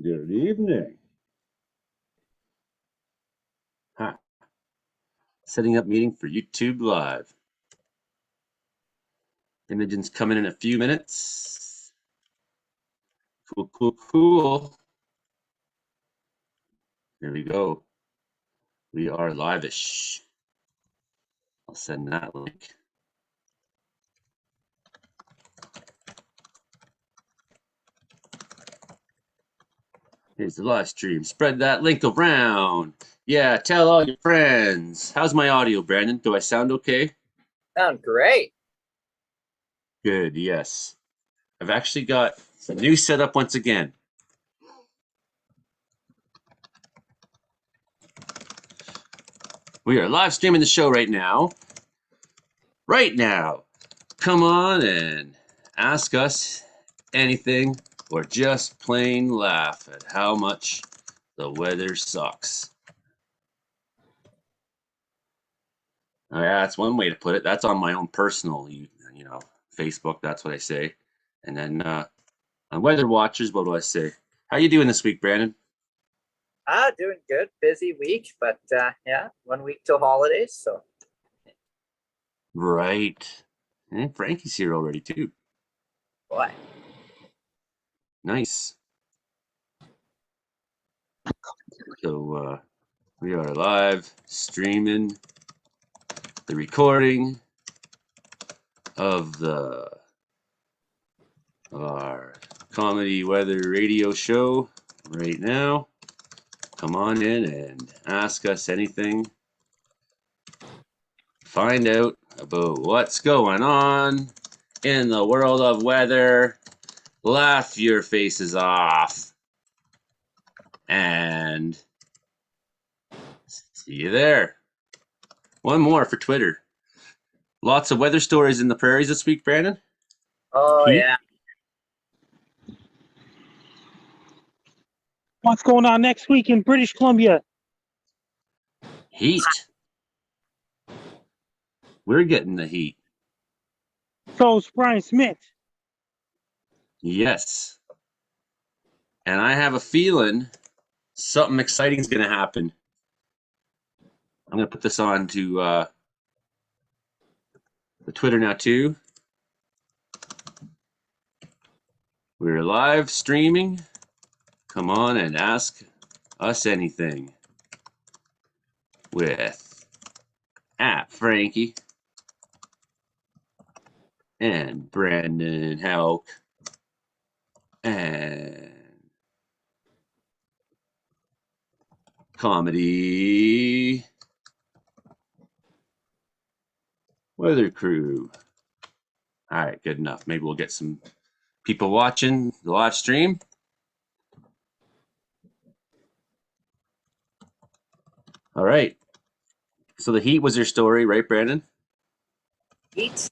Good evening. Hi. Setting up meeting for YouTube Live. Imogen's coming in a few minutes. Cool. Here we go. We are live-ish. I'll send that link. Here's the live stream. Spread that link around. Yeah, tell all your friends. How's my audio, Brandon? Do I sound okay? Sound great. Good, yes. I've actually got a new setup once again. We are live streaming the show right now. Right now. Come on and ask us anything or just plain laugh at how much the weather sucks. Oh, yeah, that's one way to put it. That's on my own personal, Facebook. That's what I say. And then on Weather Watchers, what do I say? How you doing this week, Brandon? Doing good. Busy week, but yeah, 1 week till holidays. So Right. And Frankie's here already too. boy, Nice. So we are live streaming the recording of our comedy weather radio show right now. Come on in and ask us anything. Find out about what's going on in the world of weather. Laugh your faces off. And see you there. One more for Twitter. Lots of weather stories in the prairies this week, Brandon. oh Heat. yeah. What's going on next week in British Columbia? Heat. We're getting the heat. So is Brian Smith. Yes. And I have a feeling something exciting is going to happen. I'm going to put this on to the Twitter now too. We're live streaming. Come on and ask us anything with @Frankie and Brandon Houck and Comedy Weather Crew. All right, good enough. Maybe we'll get some people watching the live stream. All right. So the heat was your story, right, Brandon? Heat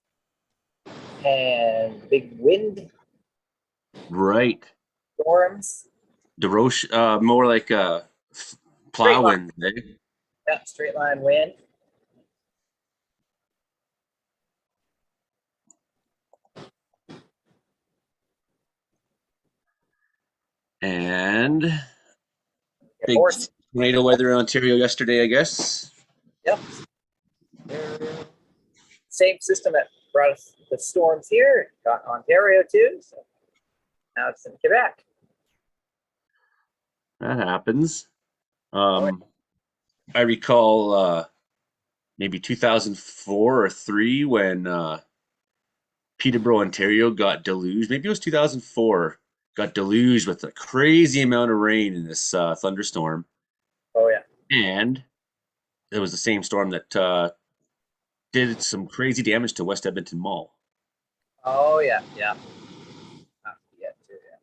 and big wind, Right. storms. DeRoche, more like plow wind, eh? Yeah, straight line wind. And big Horse. tornado weather in Ontario yesterday, I guess. Yep. Same system that brought us the storms here. Got Ontario too. So now it's in Quebec. That happens. I recall maybe 2004 or 3 when Peterborough, Ontario got deluged. Maybe it was 2004. Got deluged with a crazy amount of rain in this thunderstorm. Oh yeah. And it was the same storm that did some crazy damage to West Edmonton Mall. Oh yeah. Yeah. Yeah, too, yeah.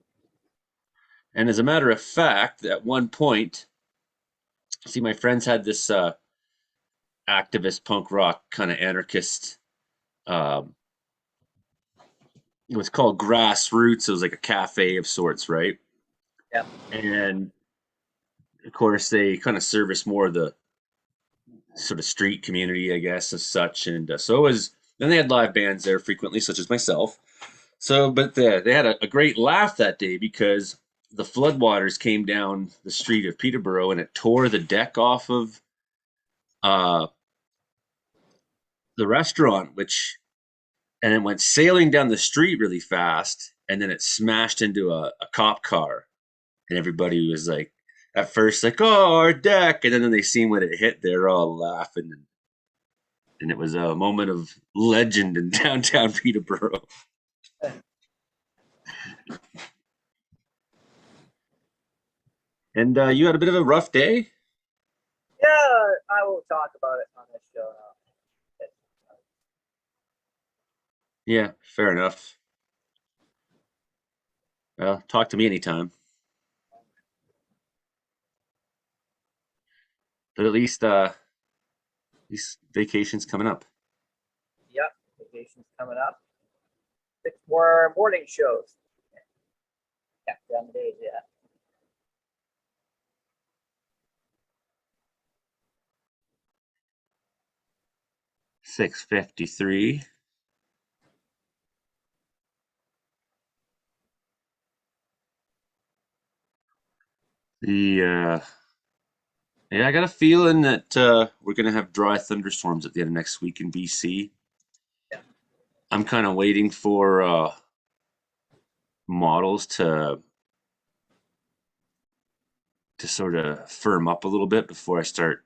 And as a matter of fact, at one point, see, my friends had this activist punk rock kind of anarchist. It was called Grassroots. It was like a cafe of sorts, right? Yeah. And of course, they kind of service more of the sort of street community, I guess, as such. And so it was. Then they had live bands there frequently, such as myself. So, but they had a great laugh that day because the floodwaters came down the street of Peterborough and it tore the deck off of uh, the restaurant, and it went sailing down the street really fast, and then it smashed into a cop car, and everybody was like, at first, like, "Oh, our deck," and then they seen when it hit, they're all laughing, and it was a moment of legend in downtown Peterborough. And you had a bit of a rough day. Yeah, I will talk about it on this show now. Yeah, fair enough. Well, talk to me anytime. But at least vacation's coming up. Yep, vacation's coming up. 6 more morning shows. Yeah, down the days, yeah. $6.53. The yeah, I got a feeling that we're gonna have dry thunderstorms at the end of next week in BC. Yeah. I'm kind of waiting for models to sort of firm up a little bit before I start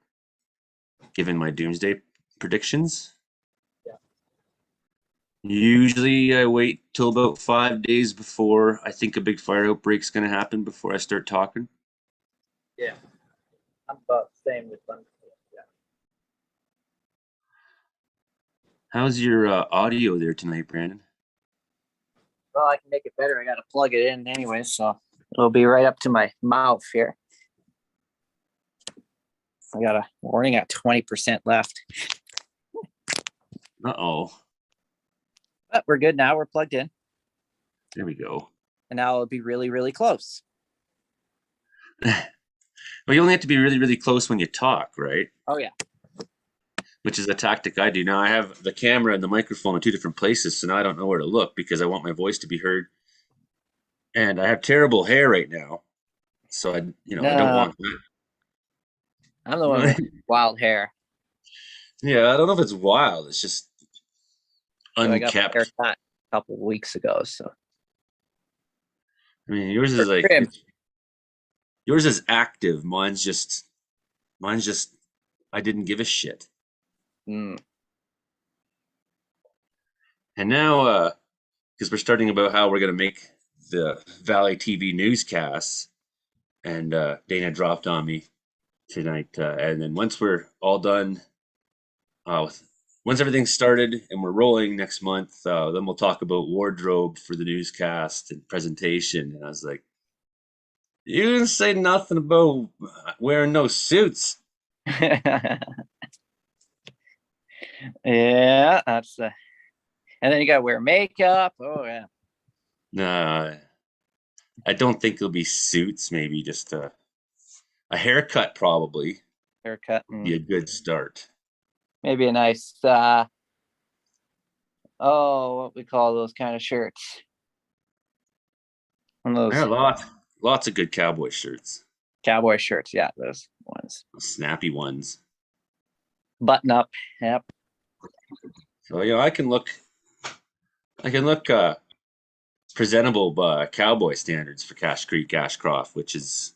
giving my doomsday predictions. Yeah. Usually, I wait till about 5 days before I think a big fire outbreak's going to happen before I start talking. Yeah. I'm about the same with them. Yeah. How's your audio there tonight, Brandon? Well, I can make it better. I got to plug it in anyway, so it'll be right up to my mouth here. I got a warning at 20% left. Uh-oh. But we're good now. We're plugged in. There we go. And now it'll be really, really close. Well, you only have to be really, really close when you talk, right? Oh, yeah. Which is a tactic I do. Now I have the camera and the microphone in two different places, so now I don't know where to look because I want my voice to be heard. And I have terrible hair right now. So I don't want that. I'm the one with wild hair. Yeah, I don't know if it's wild. It's just So I got my unkept. hair cut a couple of weeks ago. So I mean, yours is like yours is active. Mine's just I didn't give a shit. Mm. And now because we're starting about how we're gonna make the Valley TV newscasts, and Dana dropped on me tonight, and then once we're all done once everything's started and we're rolling next month, then we'll talk about wardrobe for the newscast and presentation. And I was like, you didn't say nothing about wearing no suits. Yeah, that's and then you gotta wear makeup. Oh yeah. Nah, I don't think it'll be suits. Maybe just a haircut probably Haircut. would be a good start. Maybe a nice what we call those kind of shirts. One of Yeah, those lots of good cowboy shirts. cowboy shirts. Yeah, those ones. Snappy ones. Button up. Yep. So I can look presentable by cowboy standards for Cache Creek, Ashcroft, which is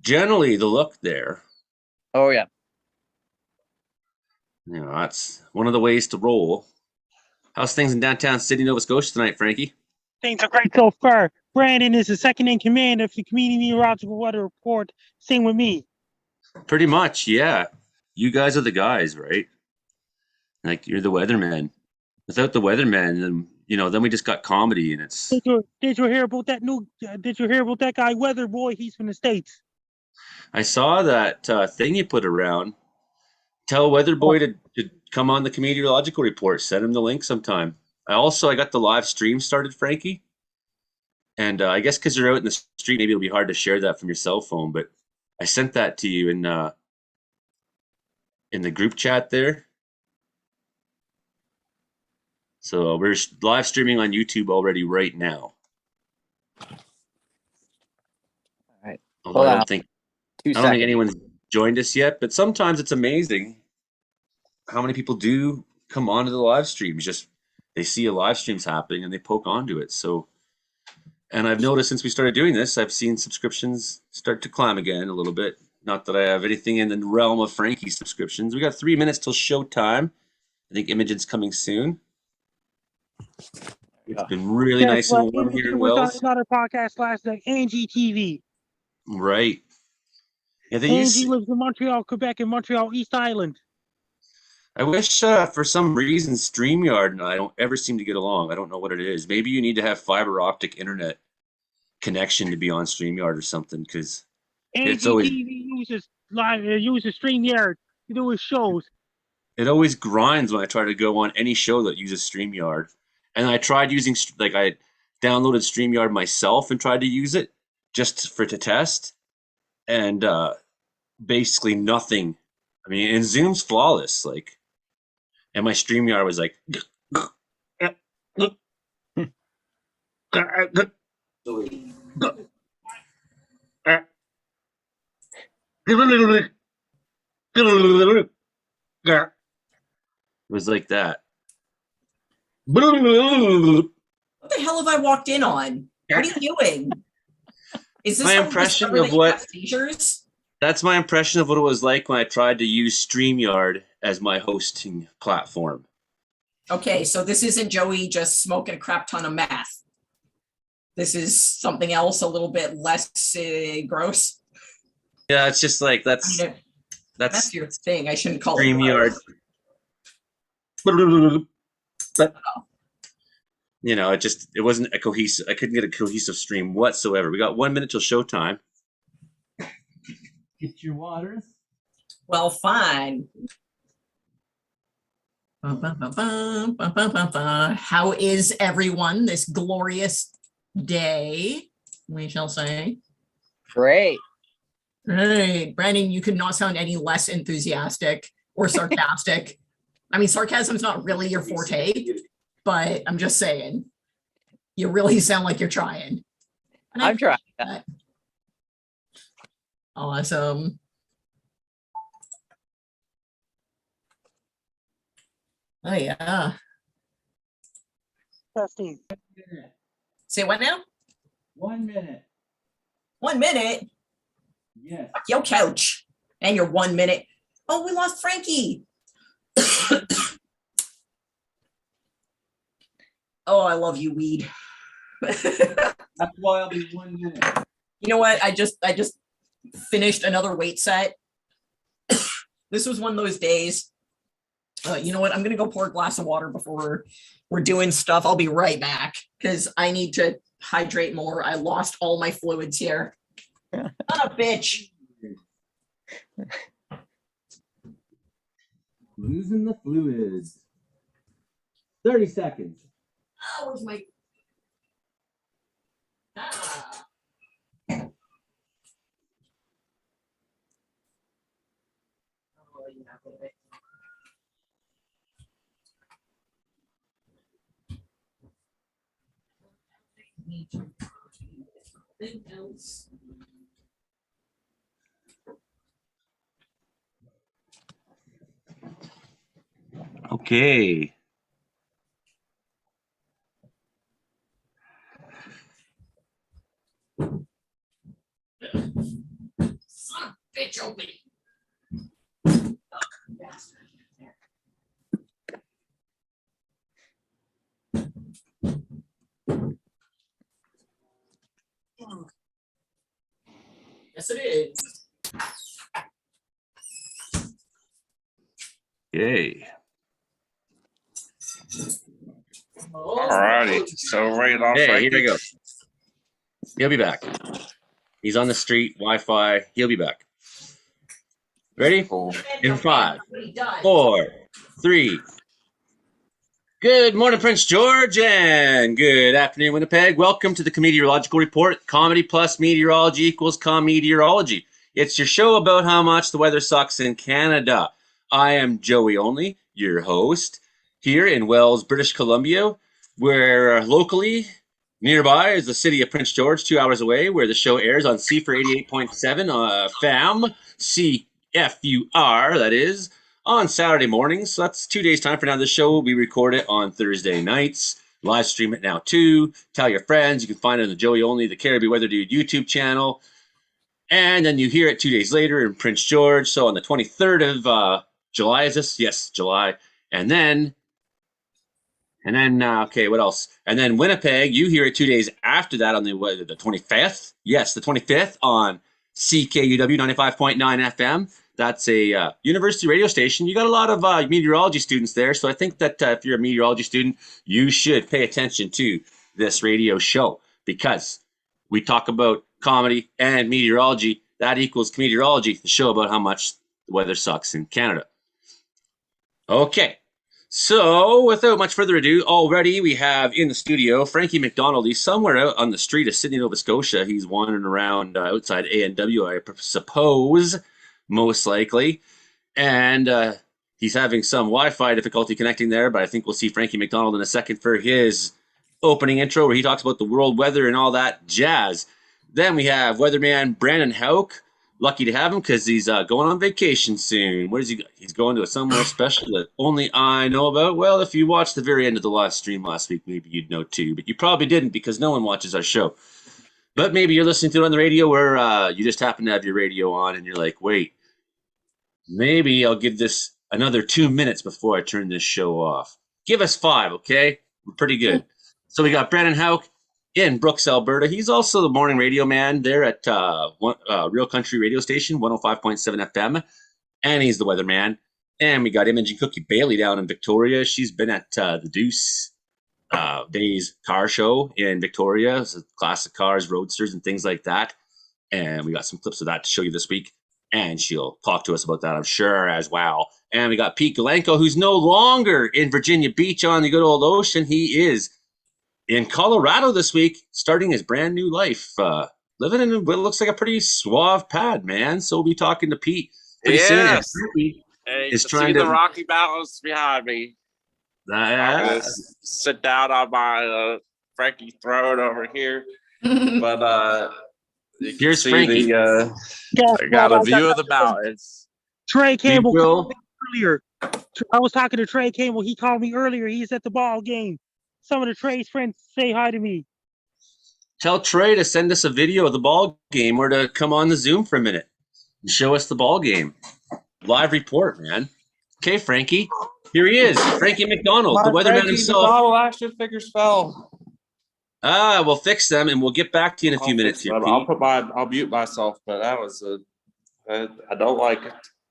generally the look there. Oh yeah. That's one of the ways to roll. How's things in downtown Sydney, Nova Scotia tonight, Frankie? Things are great so far. Brandon is the second in command of the Community Meteorological Weather Report. Same with me. Pretty much, yeah. You guys are the guys, right? Like you're the weatherman. Without the weatherman, then we just got comedy, and it's. Did you hear about that Did you hear about that guy, Weather Boy? He's from the States. I saw that thing you put around. Tell Weather Boy to come on the meteorological report. Send him the link sometime. I got the live stream started, Frankie. And I guess because you're out in the street, maybe it'll be hard to share that from your cell phone. But I sent that to you in the group chat there. So we're live streaming on YouTube already right now. Hold I on. don't think 2 I don't seconds. think anyone's joined us yet, but sometimes it's amazing how many people do come onto the live streams. Just they see a live stream's happening and they poke onto it. So, and I've noticed since we started doing this, I've seen subscriptions start to climb again a little bit. Not that I have anything in the realm of Frankie's subscriptions. We got 3 minutes till showtime. I think Imogen's coming soon. It's been really Guess nice what? and warm here in Was on Wells. another podcast last night, Angie TV. Right. Yeah, they Angie use. lives in Montreal, Quebec, and Montreal East Island. I wish for some reason StreamYard and I don't ever seem to get along. I don't know what it is. Maybe you need to have fiber optic internet connection to be on StreamYard or something because it's Angie always TV uses StreamYard to do his shows. it always grinds when I try to go on any show that uses StreamYard. And I tried using I downloaded StreamYard myself and tried to use it just to test, and basically nothing. I mean, and Zoom's flawless. Like, and my StreamYard was like. It was like that. What the hell have I walked in on? What are you doing? Is this My how we impression discover of that you what- have seizures? That's my impression of what it was like when I tried to use StreamYard as my hosting platform. Okay, so this isn't Joey just smoking a crap ton of meth. This is something else a little bit less gross. Yeah, it's just like I mean, that's that's your thing. I shouldn't call StreamYard. it gross. You know, it wasn't a cohesive. I couldn't get a cohesive stream whatsoever. We got 1 minute till showtime. Get your waters. Well, fine. How is everyone this glorious day? We shall say. Great. Right, Brandon, you could not sound any less enthusiastic or sarcastic. I mean, sarcasm is not really your forte, but I'm just saying, you really sound like you're trying. And I I'm trying. that. Awesome. Oh yeah. Testing. Say what now? 1 minute. 1 minute? Yes. Yo, couch. And your 1 minute. Oh, we lost Frankie. Oh, I love you, weed. That's why I'll be 1 minute. You know what? I just finished another weight set. This was one of those days. You know what? I'm gonna go pour a glass of water before we're doing stuff. I'll be right back because I need to hydrate more. I lost all my fluids here. Not a bitch. Losing the fluids. 30 seconds. Oh, where's my? Ah. Oh, you have it. Need to do something else. Okay. Son of a bitch, Obi. Yes, it is. Yay. Oh, Alrighty, so right off. Hey, right here we go. He'll be back. He's on the street, Wi-Fi. He'll be back. Ready? In 5, 4, 3. Good morning, Prince George, and good afternoon, Winnipeg. Welcome to the Meteorological Report. Comedy plus meteorology equals meteorology. It's your show about how much the weather sucks in Canada. I am Joey Only, your host, here in Wells, British Columbia, where locally Nearby is the city of Prince George, 2 hours away, where the show airs on CFUR 88.7 FAM, CFUR, that is, on Saturday mornings. So that's 2 days' time for now. The show, we record it on Thursday nights. Live stream it now, too. Tell your friends. You can find it on the Joey Only, the Caribbean Weather Dude YouTube channel. And then you hear it 2 days later in Prince George. So on the 23rd of July, is this? Yes, July. And then, okay, what else? And then Winnipeg, you hear it 2 days after that on the 25th. Yes, the 25th on CKUW 95.9 FM. That's a university radio station. You got a lot of meteorology students there. So I think that if you're a meteorology student, you should pay attention to this radio show because we talk about comedy and meteorology. That equals meteorology, the show about how much the weather sucks in Canada. Okay. So, without much further ado, already we have in the studio Frankie McDonald. He's somewhere out on the street of Sydney, Nova Scotia. He's wandering around outside A&W, I suppose, most likely. And he's having some Wi-Fi difficulty connecting there, but I think we'll see Frankie McDonald in a second for his opening intro where he talks about the world weather and all that jazz. Then we have weatherman Brandon Hauk. Lucky to have him because he's going on vacation soon. Where is he? He's going to somewhere special that only I know about. Well, if you watched the very end of the live stream last week, maybe you'd know too. But you probably didn't because no one watches our show. But maybe you're listening to it on the radio where you just happen to have your radio on and you're like, wait, maybe I'll give this another 2 minutes before I turn this show off. Give us 5, okay? We're pretty good. So we got Brandon Hauk in Brooks, Alberta. He's also the morning radio man there at Real Country Radio Station, 105.7 FM. And he's the weatherman. And we got Imogen Cookie Bailey down in Victoria. She's been at the Deuce Days car show in Victoria. So classic cars, roadsters, and things like that. And we got some clips of that to show you this week. And she'll talk to us about that, I'm sure, as well. And we got Pete Galenko, who's no longer in Virginia Beach on the good old ocean. He is in Colorado this week, starting his brand new life, living in what looks like a pretty suave pad, man. So we'll be talking to Pete pretty soon. And Frankie is trying to the Rocky Mountains behind me. I'm gonna sit down on my Frankie throne over here, but you can see Frankie. I got a view of the mountains. Trey Campbell called me earlier. I was talking to Trey Campbell. He called me earlier. He's at the ball game. Some of the Trey's friends say hi to me. Tell Trey to send us a video of the ball game or to come on the Zoom for a minute and show us the ball game. Live report, man. Okay, Frankie. Here he is, Frankie McDonald, the weatherman himself. Action figures fell. We'll fix them and we'll get back to you in a few minutes here, Pete. I'll mute myself, but that was I don't like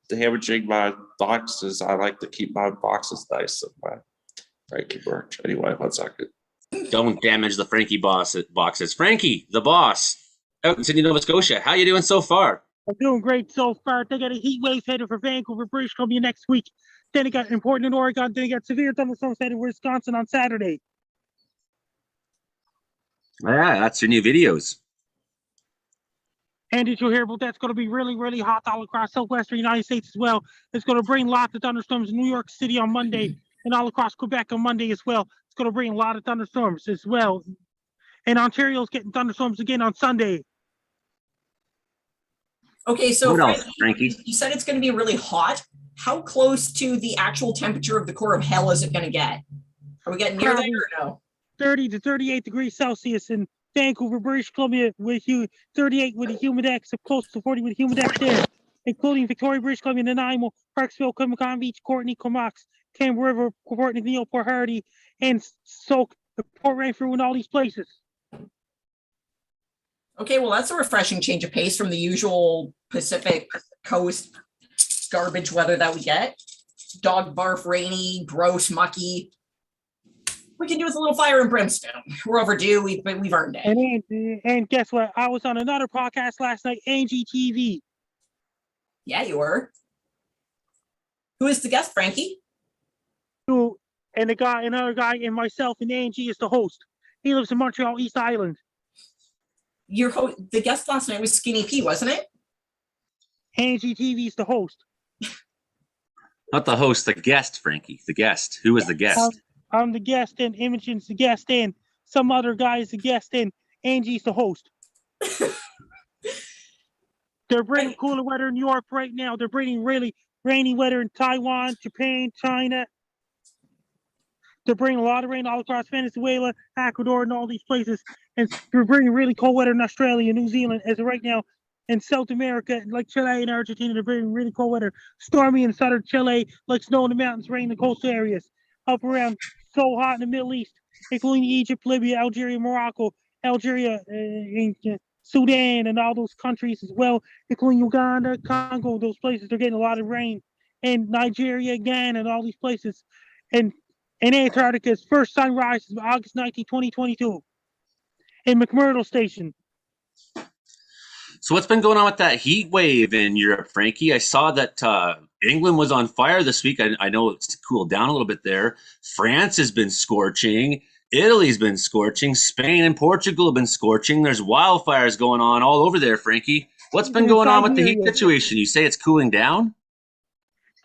damaging my boxes. I like to keep my boxes nice and my Frankie merch. Anyway, 1 second. Don't damage the Frankie boxes. Frankie, the boss, out in Sydney, Nova Scotia. How you doing so far? I'm doing great so far. They got a heat wave headed for Vancouver, British Columbia next week. Then they got in Portland, Oregon. Then they got severe thunderstorms headed for Wisconsin on Saturday. Yeah, that's your new videos. And did you hear about that? It's going to be really, really hot all across southwestern United States as well. It's going to bring lots of thunderstorms in New York City on Monday and all across Quebec on Monday as well. It's going to bring a lot of thunderstorms as well. And Ontario's getting thunderstorms again on Sunday. Okay, so Frankie? You said it's going to be really hot. How close to the actual temperature of the core of hell is it going to get? Are we getting near there or no? 30 to 38 degrees Celsius in Vancouver, British Columbia, with 38 with a humidex of close to 40 with a humidex there, including Victoria, British Columbia, Nanaimo, Parksville, Comican Beach, Courtney, Comox, Canberra River, Port McNeil, Port Hardy, and Soak, Port Renfrew, and all these places. Okay, well, that's a refreshing change of pace from the usual Pacific Coast garbage weather that we get. Dog barf, rainy, gross, mucky. We can do with a little fire and brimstone. We're overdue. We've earned it. And guess what? I was on another podcast last night, Angie TV. Yeah, you were. Who is the guest, Frankie? And another guy, and myself, and Angie is the host. He lives in Montreal, East Island. The guest last night was Skinny P, wasn't it? Angie TV is the host. Not the host, the guest, Frankie. The guest. Who was the guest? I'm the guest, and Imogen's the guest, and some other guy is a guest and Angie's the host. They're bringing cooler weather in Europe right now. They're bringing really rainy weather in Taiwan, Japan, China. They're bringing a lot of rain all across Venezuela, Ecuador, and all these places. And they're bringing really cold weather in Australia, New Zealand, as of right now. In South America, like Chile and Argentina, they're bringing really cold weather. Stormy in southern Chile, like snow in the mountains, rain in the coastal areas. Up around so hot in the Middle East, including Egypt, Libya, Algeria, Morocco, Algeria, Sudan, and all those countries as well, including Uganda, Congo, those places. They're getting a lot of rain. And Nigeria, Ghana, and all these places. And Antarctica's first sunrise is August 19, 2022 in McMurdo Station. So what's been going on with that heat wave in Europe, Frankie? I saw that England was on fire this week. I know it's cooled down a little bit there. France has been scorching. Italy's been scorching. Spain and Portugal have been scorching. There's wildfires going on all over there, Frankie. What's been going on with the heat situation? You say it's cooling down?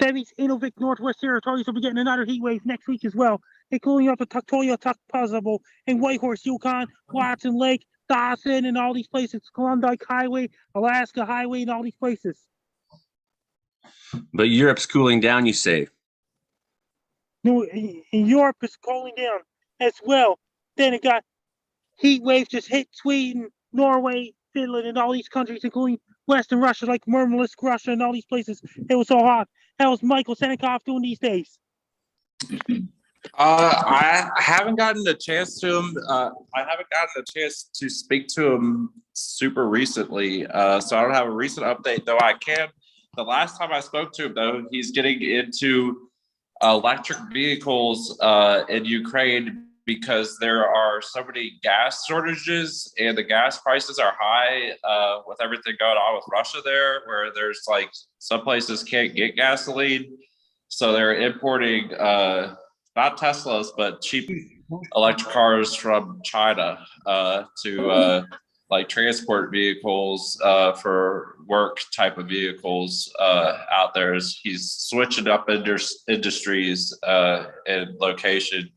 That means Inuvik Northwest Territories will be getting another heat wave next week as well, including up at Tuktoya, Tukpazabo, and Whitehorse, Yukon, Watson Lake, Dawson, and all these places, Klondike Highway, Alaska Highway, and all these places. But Europe's cooling down, you say? No, in Europe is cooling down as well. Then it got heat waves just hit Sweden, Norway, Finland, and all these countries, including Western Russia, like Murmansk, Russia, and all these places. It was so hot. How's Michael Senikoff doing these days? I haven't gotten a chance to him. I haven't gotten a chance to speak to him super recently, so I don't have a recent update. Though I can. The last time I spoke to him, though, he's getting into electric vehicles in Ukraine because there are so many gas shortages and the gas prices are high with everything going on with Russia there, where there's like some places can't get gasoline, so they're importing not Teslas, but cheap electric cars from China to like transport vehicles for work type of vehicles out there. He's switching up industries and location.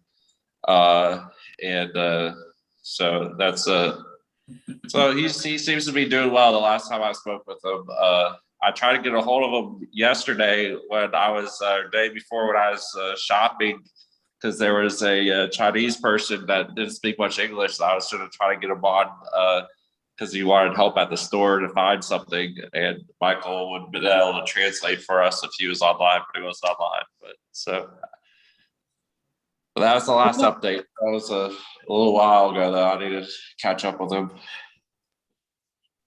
So that's so he seems to be doing well. The last time I spoke with him, I tried to get a hold of him yesterday when I was day before when I was shopping, because there was a Chinese person that didn't speak much English. So I was sort of trying to get him on because he wanted help at the store to find something, and Michael would be able to translate for us if he was online, but he wasn't online. But that was the last update. That was a little while ago, though. I need to catch up with him.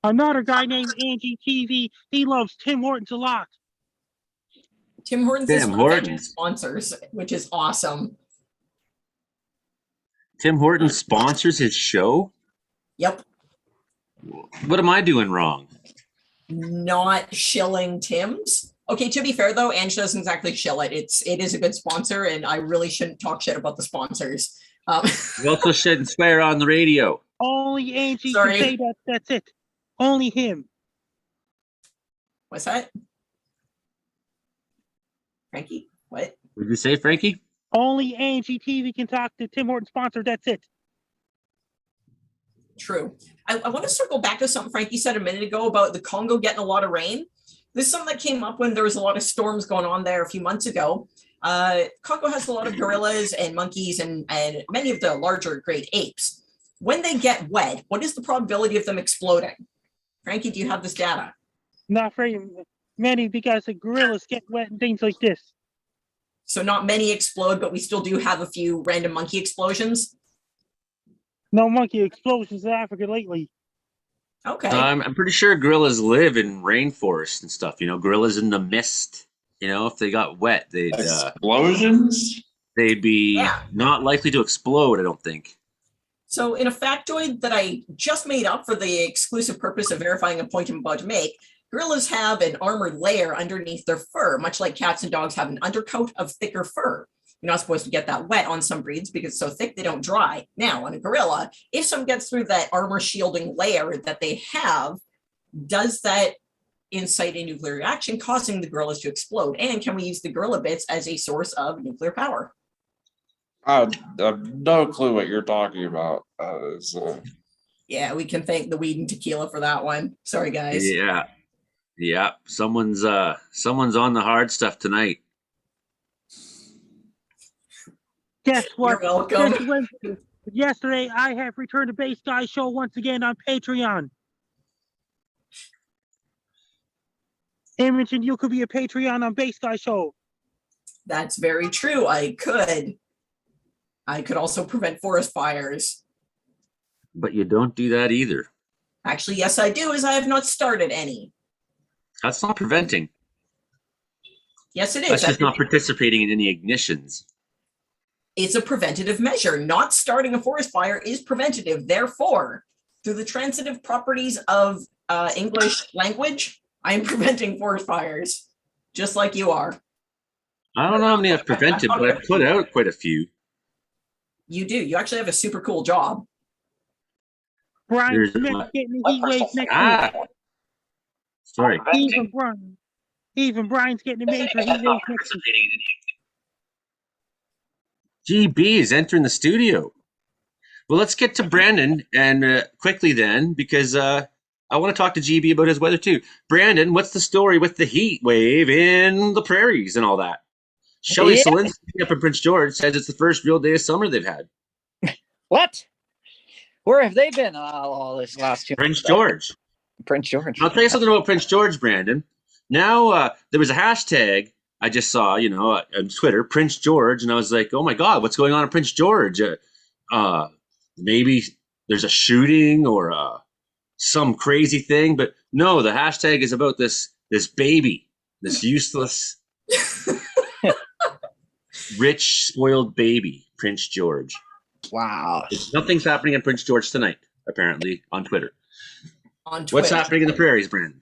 Another guy named Angie TV, he loves Tim Hortons a lot. Tim Hortons is one of our sponsors, which is awesome. Tim Hortons sponsors his show? Yep. What am I doing wrong? Not shilling Tim's. Okay, to be fair though, Ange doesn't exactly shill it. It is a good sponsor, and I really shouldn't talk shit about the sponsors. You also shouldn't swear on the radio. Only Angie Sorry. can say that. That's it. Only him. What's that? Frankie? What? What did you say, Frankie? Only Angie TV can talk to Tim Hortons sponsor. That's it. True. I want to circle back to something Frankie said a minute ago about the Congo getting a lot of rain. This is something that came up when there was a lot of storms going on there a few months ago. Congo has a lot of gorillas and monkeys and many of the larger great apes. When they get wet, what is the probability of them exploding? Frankie, do you have this data? Not very many, because the gorillas get wet and things like this. So not many explode, but we still do have a few random monkey explosions. No monkey explosions in Africa lately. Okay. I'm pretty sure gorillas live in rainforests and stuff. You know, gorillas in the mist. You know, if they got wet, Explosions? they'd be Yeah. not likely to explode, I don't think. So in a factoid that I just made up for the exclusive purpose of verifying a point I'm about to make, gorillas have an armored layer underneath their fur, much like cats and dogs have an undercoat of thicker fur. You're not supposed to get that wet on some breeds because it's so thick they don't dry. Now, on a gorilla, if someone gets through that armor shielding layer that they have, does that incite a nuclear reaction causing the gorillas to explode? And can we use the gorilla bits as a source of nuclear power? I have no clue what you're talking about. Yeah, we can thank the weed and tequila for that one. Sorry, guys. Yeah. Yeah. Someone's on the hard stuff tonight. Guess what? You're welcome. Since Wednesday, yesterday, I have returned to Base Guy Show once again on Patreon. Imogen, you could be a Patreon on Base Guy Show. That's very true. I could. I could also prevent forest fires. But you don't do that either. Actually, yes, I do, as I have not started any. That's not preventing. Yes, it is. That's just not participating in any ignitions. It's a preventative measure. Not starting a forest fire is preventative. Therefore, through the transitive properties of English language, I am preventing forest fires, just like you are. I don't know how many I've prevented, but I've put out quite a few. You do. You actually have a super cool job. Brian There's Smith my- getting the heat wave next Ah, sorry. week. Even Brian's getting a major heat wave next week. GB is entering the studio. Well, let's get to Brandon and quickly then, because I want to talk to GB about his weather too. Brandon, what's the story with the heat wave in the prairies and all that? Shelley Solinsky up in Prince George says it's the first real day of summer they've had. What? Where have they been all this last 2 Prince months? George. Prince George. I'll tell you something about Prince George, Brandon. Now, there was a hashtag I just saw, on Twitter, Prince George, and I was like, oh my God, what's going on in Prince George? Maybe there's a shooting or some crazy thing, but no, the hashtag is about this baby, this useless, rich, spoiled baby, Prince George. Wow. Nothing's happening in Prince George tonight, apparently, on Twitter. On Twitter. What's happening in the prairies, Brandon?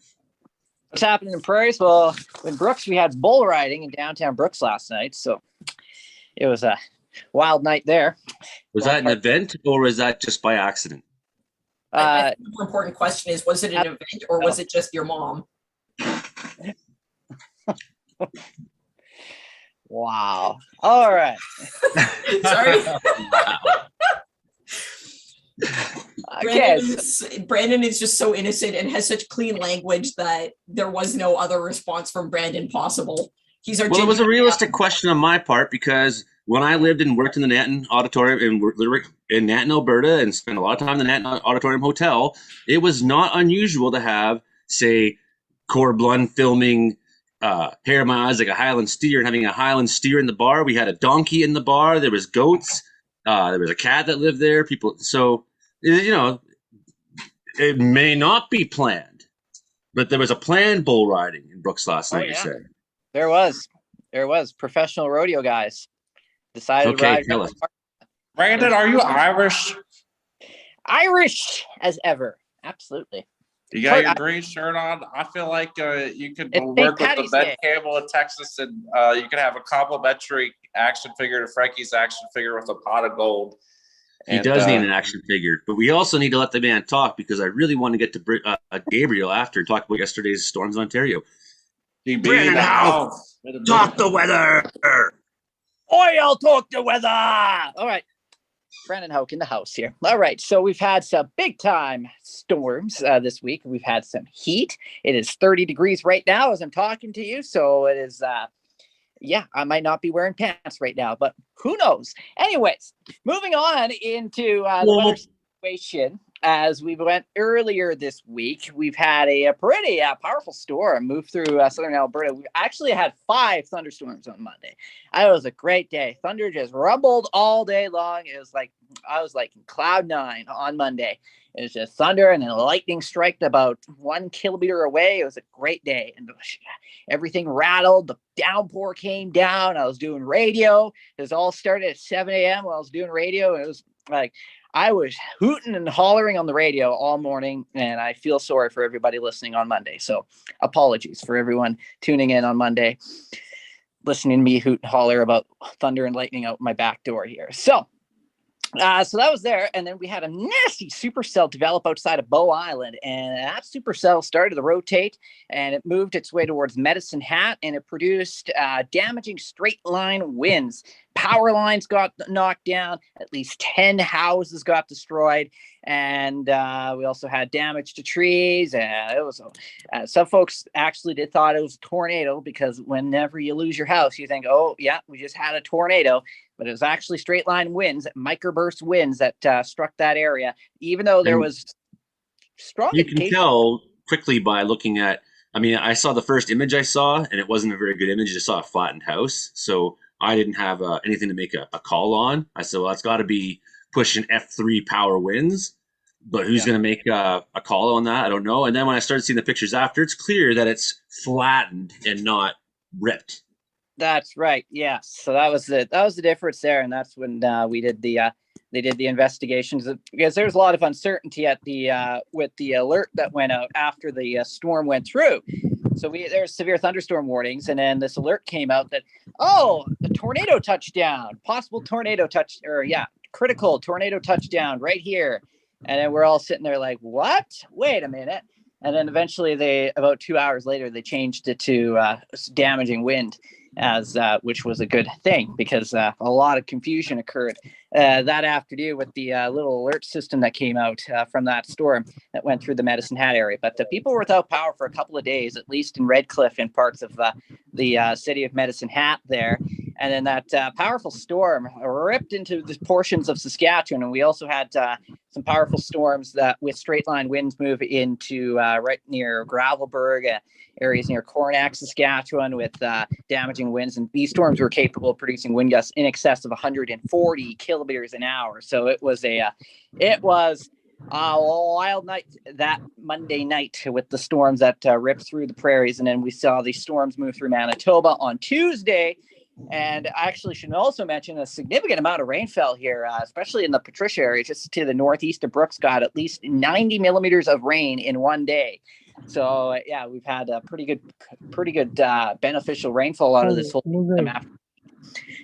What's happening in prairies? Well, in Brooks, we had bull riding in downtown Brooks last night, so it was a wild night there. Was that an event or was that just by accident? I think the more important question is, was it an event or was it just your mom? Wow. All right. Sorry. Okay. Brandon is just so innocent and has such clean language that there was no other response from Brandon possible. He's our Well, it was a realistic question on my part because when I lived and worked in the Nanton Auditorium in Nanton, Alberta, and spent a lot of time in the Nanton Auditorium Hotel, it was not unusual to have, say, Cor Blund filming Hair of My Eyes Like a Highland Steer and having a Highland Steer in the bar. We had a donkey in the bar. There was goats. There was a cat that lived there. People. So, it may not be planned, but there was a planned bull riding in Brooks last night, you said. There was professional rodeo guys decided to ride. Tell us. Brandon, are you Irish? Irish as ever. Absolutely. You got your green shirt on. I feel like you could It's work with St. the Patty's Ben Day. Campbell in Texas, and you could have a complimentary action figure to Frankie's action figure with a pot of gold. He does need an action figure, but we also need to let the man talk because I really want to get to Gabriel after and talk about yesterday's storms in Ontario. Brandon, Talk the weather. I'll talk the weather. All right. Brandon Hoke in the house here. All right. So we've had some big time storms this week. We've had some heat. It is 30 degrees right now as I'm talking to you. So it is, I might not be wearing pants right now, but who knows? Anyways, moving on into the weather situation. As we went earlier this week, we've had a pretty powerful storm move through southern Alberta. We actually had 5 thunderstorms on Monday. It was a great day. Thunder just rumbled all day long. It was like I was like in cloud 9 on Monday. It was just thunder and then lightning striked about 1 kilometer away. It was a great day. And everything rattled. The downpour came down. I was doing radio. It was all started at 7 a.m. while I was doing radio. And it was like I was hooting and hollering on the radio all morning. And I feel sorry for everybody listening on Monday. So apologies for everyone tuning in on Monday, listening to me hoot and holler about thunder and lightning out my back door here. So So that was there, and then we had a nasty supercell develop outside of Bow Island, and that supercell started to rotate, and it moved its way towards Medicine Hat, and it produced damaging straight line winds. Power lines got knocked down, at least 10 houses got destroyed, and we also had damage to trees. And it was some folks actually thought it was a tornado, because whenever you lose your house, you think, oh yeah, we just had a tornado. But it was actually straight line winds, microburst winds that struck that area, even though there was strong. You can tell quickly by looking at, I mean, I saw the first image I saw, and it wasn't a very good image. I just saw a flattened house. So I didn't have anything to make a call on. I said, well, it's got to be pushing F3 power winds. But who's going to make a call on that? I don't know. And then when I started seeing the pictures after, it's clear that it's flattened and not ripped. That's right. Yes. So that was the difference there, and that's when they did the investigations, because there's a lot of uncertainty at the with the alert that went out after the storm went through. So there's severe thunderstorm warnings, and then this alert came out that the tornado touchdown, possible tornado critical tornado touchdown right here, and then we're all sitting there like, what? Wait a minute. And then eventually about 2 hours later, they changed it to damaging wind, which was a good thing, because a lot of confusion occurred that afternoon with the little alert system that came out from that storm that went through the Medicine Hat area. But the people were without power for a couple of days, at least in Redcliffe and parts of the city of Medicine Hat there. And then that powerful storm ripped into the portions of Saskatchewan. And we also had some powerful storms that with straight line winds move into right near Gravelburg, areas near Coronach, Saskatchewan, with damaging winds. And these storms were capable of producing wind gusts in excess of 140 kilometers an hour. So it was a wild night that Monday night with the storms that ripped through the prairies. And then we saw these storms move through Manitoba on Tuesday. And I actually should also mention a significant amount of rainfall here, especially in the Patricia area, just to the northeast of Brooks, got at least 90 millimeters of rain in one day. So yeah, we've had a pretty good beneficial rainfall out of this whole system.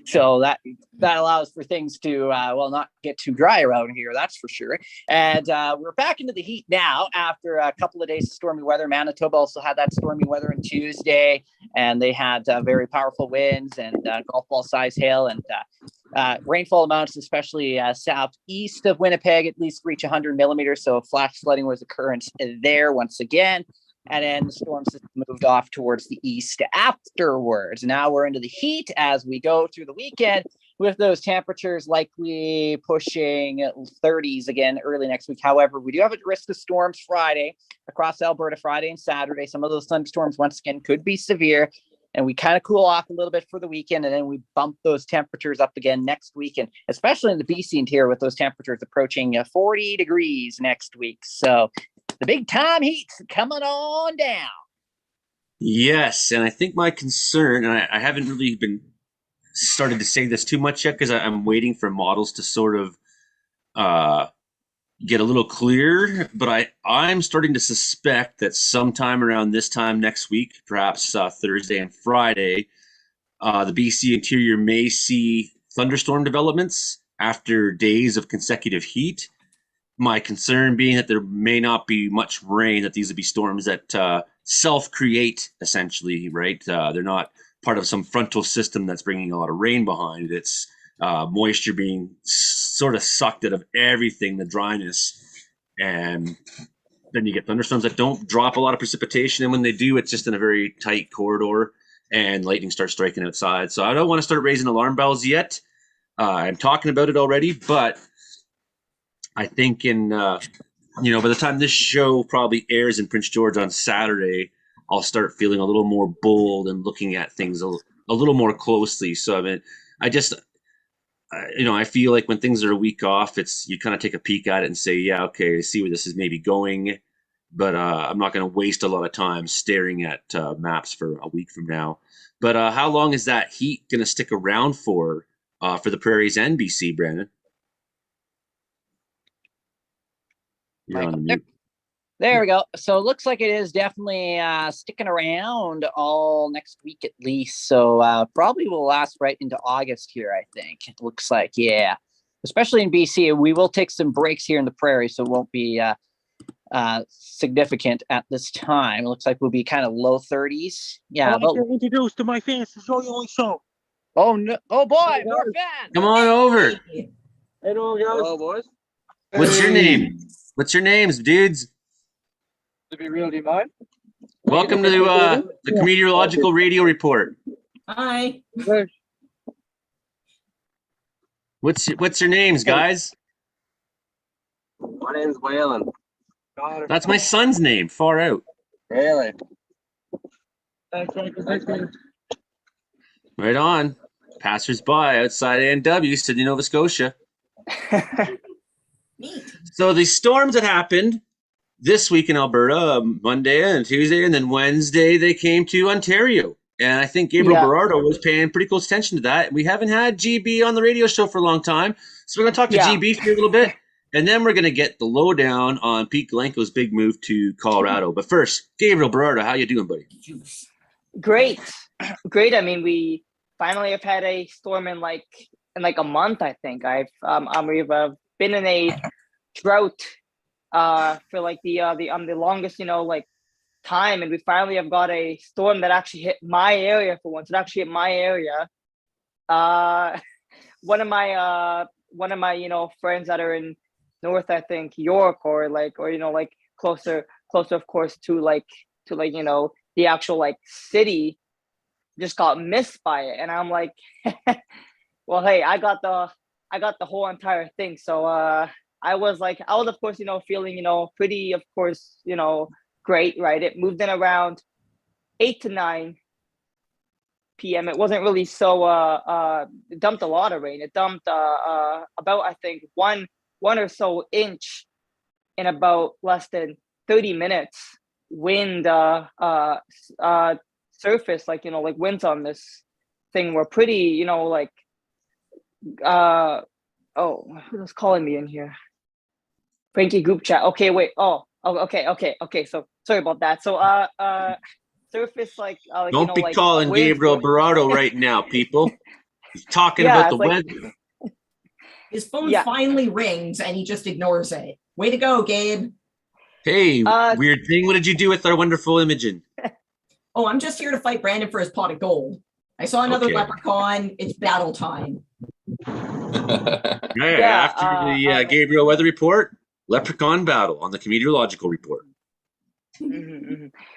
So that allows for things to not get too dry around here, that's for sure. And we're back into the heat now after a couple of days of stormy weather. Manitoba also had that stormy weather on Tuesday, and they had very powerful winds and golf ball size hail, and rainfall amounts, especially southeast of Winnipeg, at least reach 100 millimeters. So flash flooding was occurring there once again. And then the storm system moved off towards the east afterwards. Now we're into the heat as we go through the weekend, with those temperatures likely pushing 30s again early next week. However, we do have a risk of storms Friday across Alberta, Friday and Saturday. Some of those thunderstorms, once again, could be severe. And we kind of cool off a little bit for the weekend, and then we bump those temperatures up again next weekend, especially in the BC interior, with those temperatures approaching 40 degrees next week. So the big time heat's coming on down. Yes, and I think my concern, and I haven't really been started to say this too much yet, because I'm waiting for models to sort of get a little clearer, but I'm starting to suspect that sometime around this time next week, perhaps Thursday and Friday, the BC interior may see thunderstorm developments after days of consecutive heat. My concern being that there may not be much rain, that these would be storms that self-create, essentially, right? They're not part of some frontal system that's bringing a lot of rain behind it. It's moisture being sort of sucked out of everything, the dryness. And then you get thunderstorms that don't drop a lot of precipitation. And when they do, it's just in a very tight corridor, and lightning starts striking outside. So I don't want to start raising alarm bells yet. I'm talking about it already, but I think by the time this show probably airs in Prince George on Saturday, I'll start feeling a little more bold and looking at things a little more closely. So I mean, I feel like when things are a week off, you kind of take a peek at it and say, yeah, okay, I see where this is maybe going, but I'm not going to waste a lot of time staring at maps for a week from now. But how long is that heat going to stick around for the prairies and BC, Brandon? You're on the mute. There we go. So it looks like it is definitely sticking around all next week at least. So probably will last right into August here, I think. It looks like, yeah. especially in BC. We will take some breaks here in the prairie, so it won't be significant at this time. It looks like we'll be kind of low 30s. Yeah. I'd like to introduce to my fans the Show You Only Show. Oh no! Oh boy, more fans. Come on over. Hello, guys. Hello, boys. What's your name? What's your names, dudes? To be real, do you mind? Welcome to the Meteorological Radio Report. Hi. What's your names, guys? My name's Waylon. That's my son's name. Far out. Really? Right on. Passers-by outside A&W, Sydney, Nova Scotia. So the storms that happened this week in Alberta, Monday and Tuesday, and then Wednesday, they came to Ontario. And I think Gabriel Berardo was paying pretty close attention to that. We haven't had GB on the radio show for a long time. So we're going to talk to GB for a little bit. And then we're going to get the lowdown on Pete Glencoe's big move to Colorado. But first, Gabriel Berardo, how you doing, buddy? Great. I mean, we finally have had a storm in like a month. I think we've been in a drought for like the longest time, and we finally have got a storm that actually hit my area for once. It actually hit my area. One of my friends that are in North, I think York or closer of course to the actual city, just got missed by it. And I'm like, well, hey, I got the whole entire thing. So I was of course feeling pretty, of course, great, right? It moved in around 8 to 9 p.m. It wasn't really so it dumped a lot of rain. It dumped about, I think, one or so inch in about less than 30 minutes. Wind surface, winds on this thing were pretty, oh, who's calling me in here? Frankie group chat. Okay, wait. Okay. So sorry about that. So surface don't be calling Gabriel Berardo right now, people. He's talking about the weather. His phone finally rings and he just ignores it. Way to go, Gabe. Hey, weird thing. What did you do with our wonderful Imogen? Oh, I'm just here to fight Brandon for his pot of gold. I saw another leprechaun. It's battle time. After the Gabriel weather report, leprechaun battle on the Meteorological Report.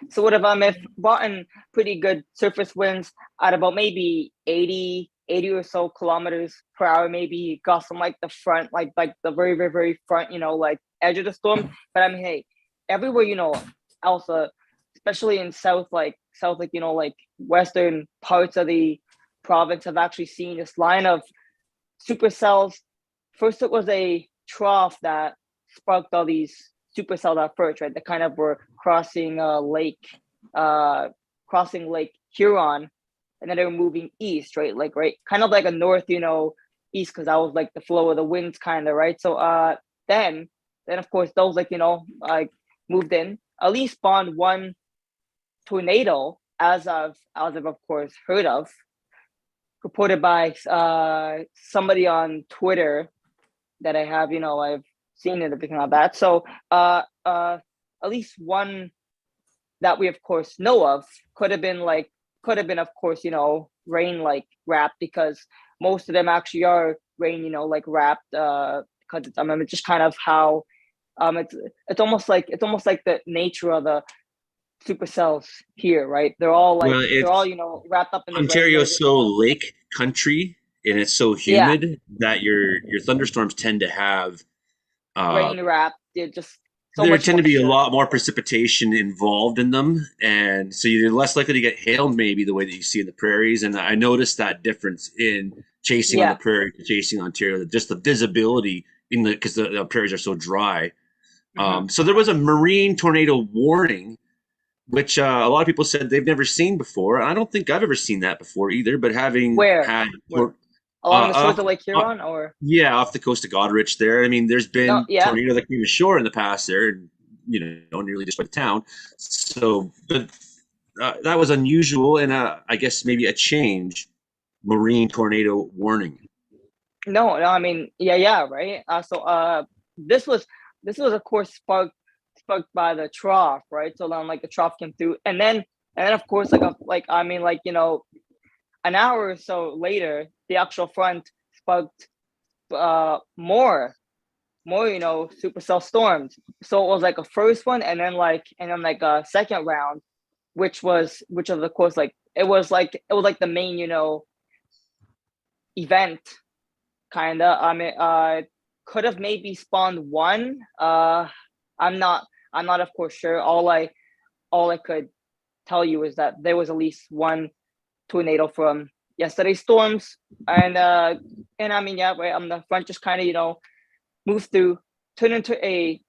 So what if gotten pretty good surface winds at about maybe 80 or so kilometers per hour, maybe gusts from the front, like the very, very, very front, edge of the storm. But I mean, hey, everywhere, also, especially in south, western parts of the province, have actually seen this line of supercells. First, it was a trough that sparked all these supercells at first, right? That kind of were crossing Lake Huron, and then they were moving east, right? Kind of like a north, east, because that was the flow of the winds, kind of, right? So then of course those moved in, at least spawned one tornado, as of course heard of, reported by somebody on Twitter that I have, I've seen and everything like that. So at least one that we of course know of could have been of course rain wrapped, because most of them actually are rain wrapped, because it's just kind of how it's almost like the nature of the supercells here, right? They're all wrapped up in the Ontario's so lake country, and it's so humid that your thunderstorms tend to have rain wrapped. Just there tend to be a lot more precipitation involved in them, and so you're less likely to get hail, maybe the way that you see in the prairies. And I noticed that difference in chasing on the prairie to chasing Ontario, just the visibility because the prairies are so dry. So there was a marine tornado warning, which a lot of people said they've never seen before. I don't think I've ever seen that before either, but having had along the shores of Lake Huron, or off the coast of Goderich there. I mean, there's been tornado that came ashore in the past there, nearly just by the town. So, but that was unusual, and I guess maybe a change. Marine tornado warning. No, I mean, yeah, right. This was of course sparked by the trough, right? So then like the trough came through, and then of course I mean like an hour or so later, the actual front sparked more supercell storms. So it was like a first one, and then like a second round, which was of course like it was like the main event kind of. I mean, could have maybe spawned one. I'm not. I'm not, of course, sure. All I could tell you is that there was at least one tornado from yesterday's storms, and I mean, yeah, right. The front just kind of moved through, turned into a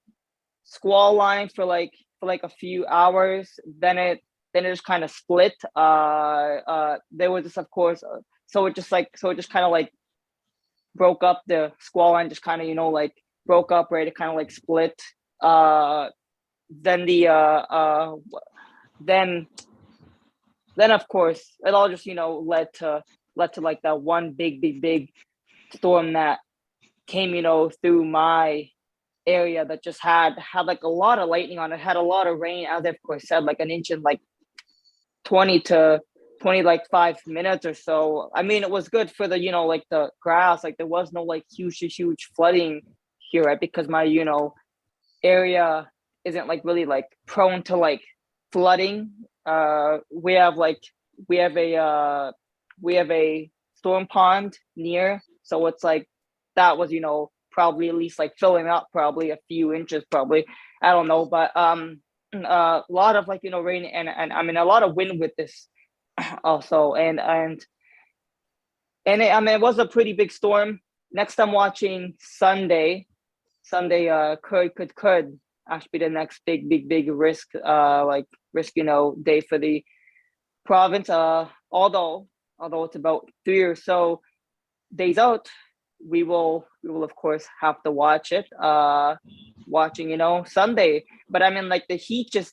squall line for like a few hours. Then it just kind of split. There was just, of course, so it just kind of like broke up. The squall line just kind of like broke up, right? It kind of like split. Then the then of course it all just led to like that one big storm that came through my area, that just had like a lot of lightning on it, had a lot of rain, as I of course said, like an inch in like 20 like 5 minutes or so. I mean, it was good for the like the grass. Like there was no like huge flooding here, right? Because my area isn't like really like prone to like flooding. We have a storm pond near, so it's like that was probably at least like filling up probably a few inches, probably, I don't know, but a lot of like rain, and I mean a lot of wind with this also, I mean it was a pretty big storm. Next I'm watching Sunday could actually be the next big risk day for the province, although it's about 3 or so days out. We will of course have to watch it, watching Sunday. But I mean like the heat just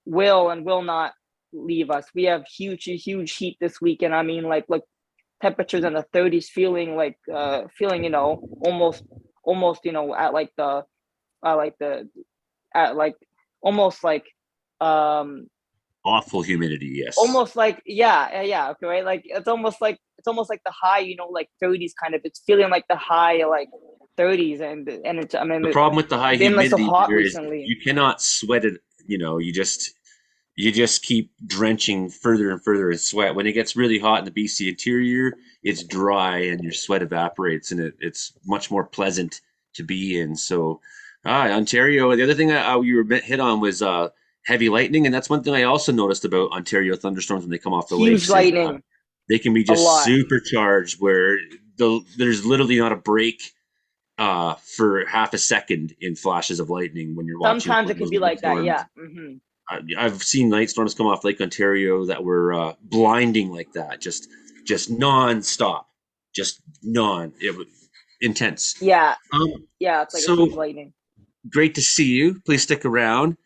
will and will not leave us. We have huge heat this weekend. I mean like temperatures in the 30s, feeling almost at like the at like almost like Awful humidity, yes. almost like yeah, okay, right, like it's almost like the high like 30s kind of. It's feeling like the high like 30s, and it's, I mean, The problem with the high it's been like so humidity hot here is recently. you cannot sweat it. You just keep drenching further and further in sweat. When it gets really hot in the BC interior, it's dry and your sweat evaporates, and it's much more pleasant to be in. So, Ontario. The other thing you were hit on was heavy lightning, and that's one thing I also noticed about Ontario thunderstorms when they come off the Huge lakes. lightning. They can be A just lot. supercharged, where there's literally not a break for half a second in flashes of lightning when you're watching. Sometimes it can be like that, yeah. I've seen night storms come off Lake Ontario that were blinding like that, just non-stop, It was intense. Yeah, it's like a So huge lightning. great to see you. Please stick around.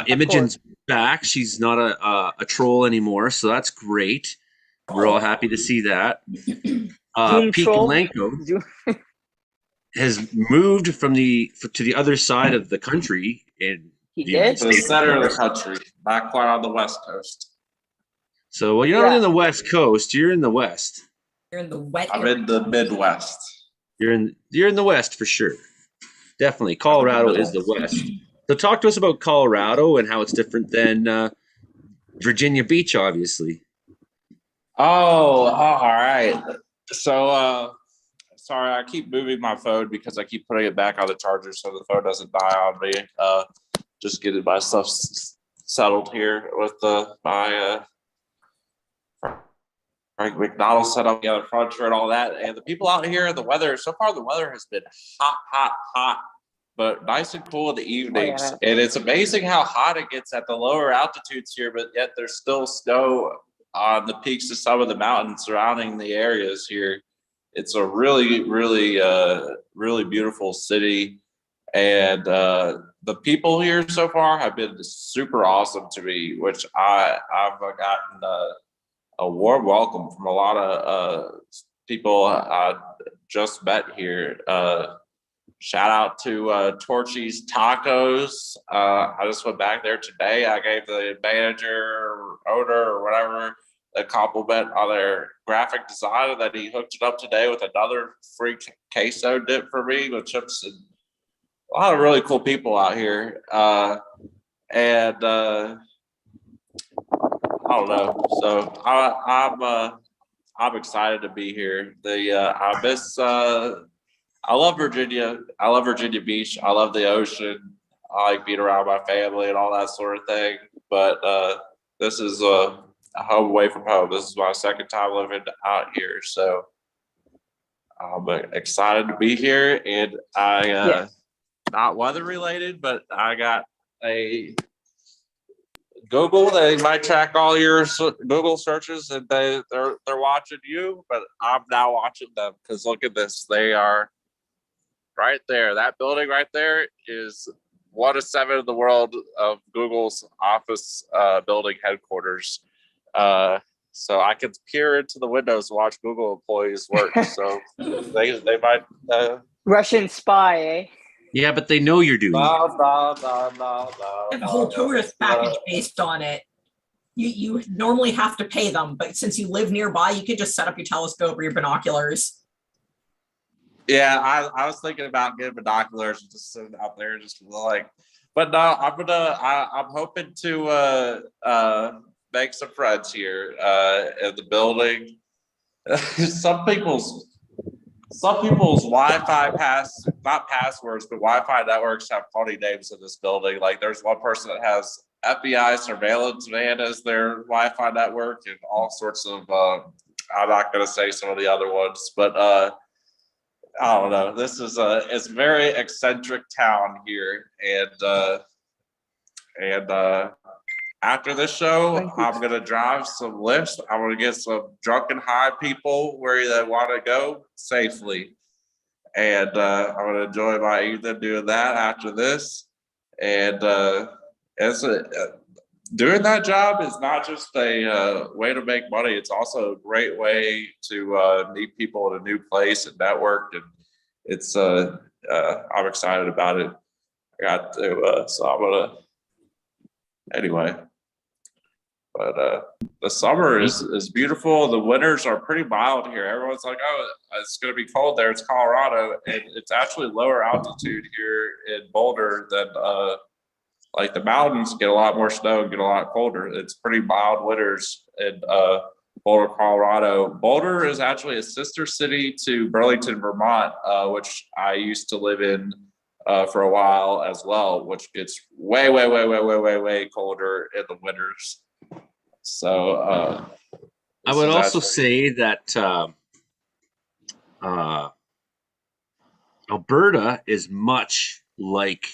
Imogen's back. She's not a troll anymore, so that's great. We're all happy to see that. Zoom Pete troll. Kalenko has moved to the other side of the country in He the did? United To the States. center of the country, not quite on the west coast. So, well, you're not Yeah. in the West Coast. You're in the West. You're in the wet I'm area. in the Midwest. You're in the West for sure. Definitely, Colorado is the West. So, talk to us about Colorado and how it's different than Virginia Beach, obviously. Oh, all right. So, sorry, I keep moving my phone because I keep putting it back on the charger so the phone doesn't die on me. Just getting my stuff settled here with my Frank McDonald set up the other furniture and all that. And the people out here, the weather has been hot, but nice and cool in the evenings. Oh, yeah. And it's amazing how hot it gets at the lower altitudes here, but yet there's still snow on the peaks of some of the mountains surrounding the areas here. It's a really beautiful city. And the people here so far have been super awesome to me, which I've gotten a warm welcome from a lot of people I just met here. Shout out to Torchy's Tacos. I just went back there today. I gave the manager or owner or whatever a compliment on their graphic design, and then he hooked it up today with another free queso dip for me with chips, and a lot of really cool people out here. And I don't know. So I'm excited to be here. I miss I love Virginia. I love Virginia Beach. I love the ocean. I like being around my family and all that sort of thing. But this is a home away from home. This is my second time living out here. So I'm excited to be here. And not weather related, but I got a Google. They might track all your Google searches, and they're watching you. But I'm now watching them because look at this. They are right there. That building right there is 1 of 7 in the world of Google's office building headquarters. So I can peer into the windows and watch Google employees work. So they might Russian spy, eh? Yeah, but they know you're doing it. Have a whole tourist package based on it. You normally have to pay them, but since you live nearby, you can just set up your telescope or your binoculars. Yeah, I was thinking about getting binoculars and just sitting out there, just like. But no, I'm hoping to make some friends here in the building. Some people's Wi-Fi not passwords, but Wi-Fi networks have funny names in this building. Like there's one person that has FBI surveillance van as their Wi-Fi network, and all sorts of. I'm not going to say some of the other ones, but I don't know. This is it's a very eccentric town here, and after this show, I'm gonna drive some lifts. I'm gonna get some drunken high people where they want to go safely, and I'm gonna enjoy my evening doing that after this. And doing that job is not just a way to make money. It's also a great way to meet people in a new place and network. And it's I'm excited about it. I got to so I'm gonna anyway. But the summer is beautiful. The winters are pretty mild here. Everyone's like, oh, it's going to be cold there. It's Colorado. And it's actually lower altitude here in Boulder than like the mountains get a lot more snow and get a lot colder. It's pretty mild winters in Boulder, Colorado. Boulder is actually a sister city to Burlington, Vermont, which I used to live in for a while as well, which gets way colder in the winters. So I would also say that Alberta is much like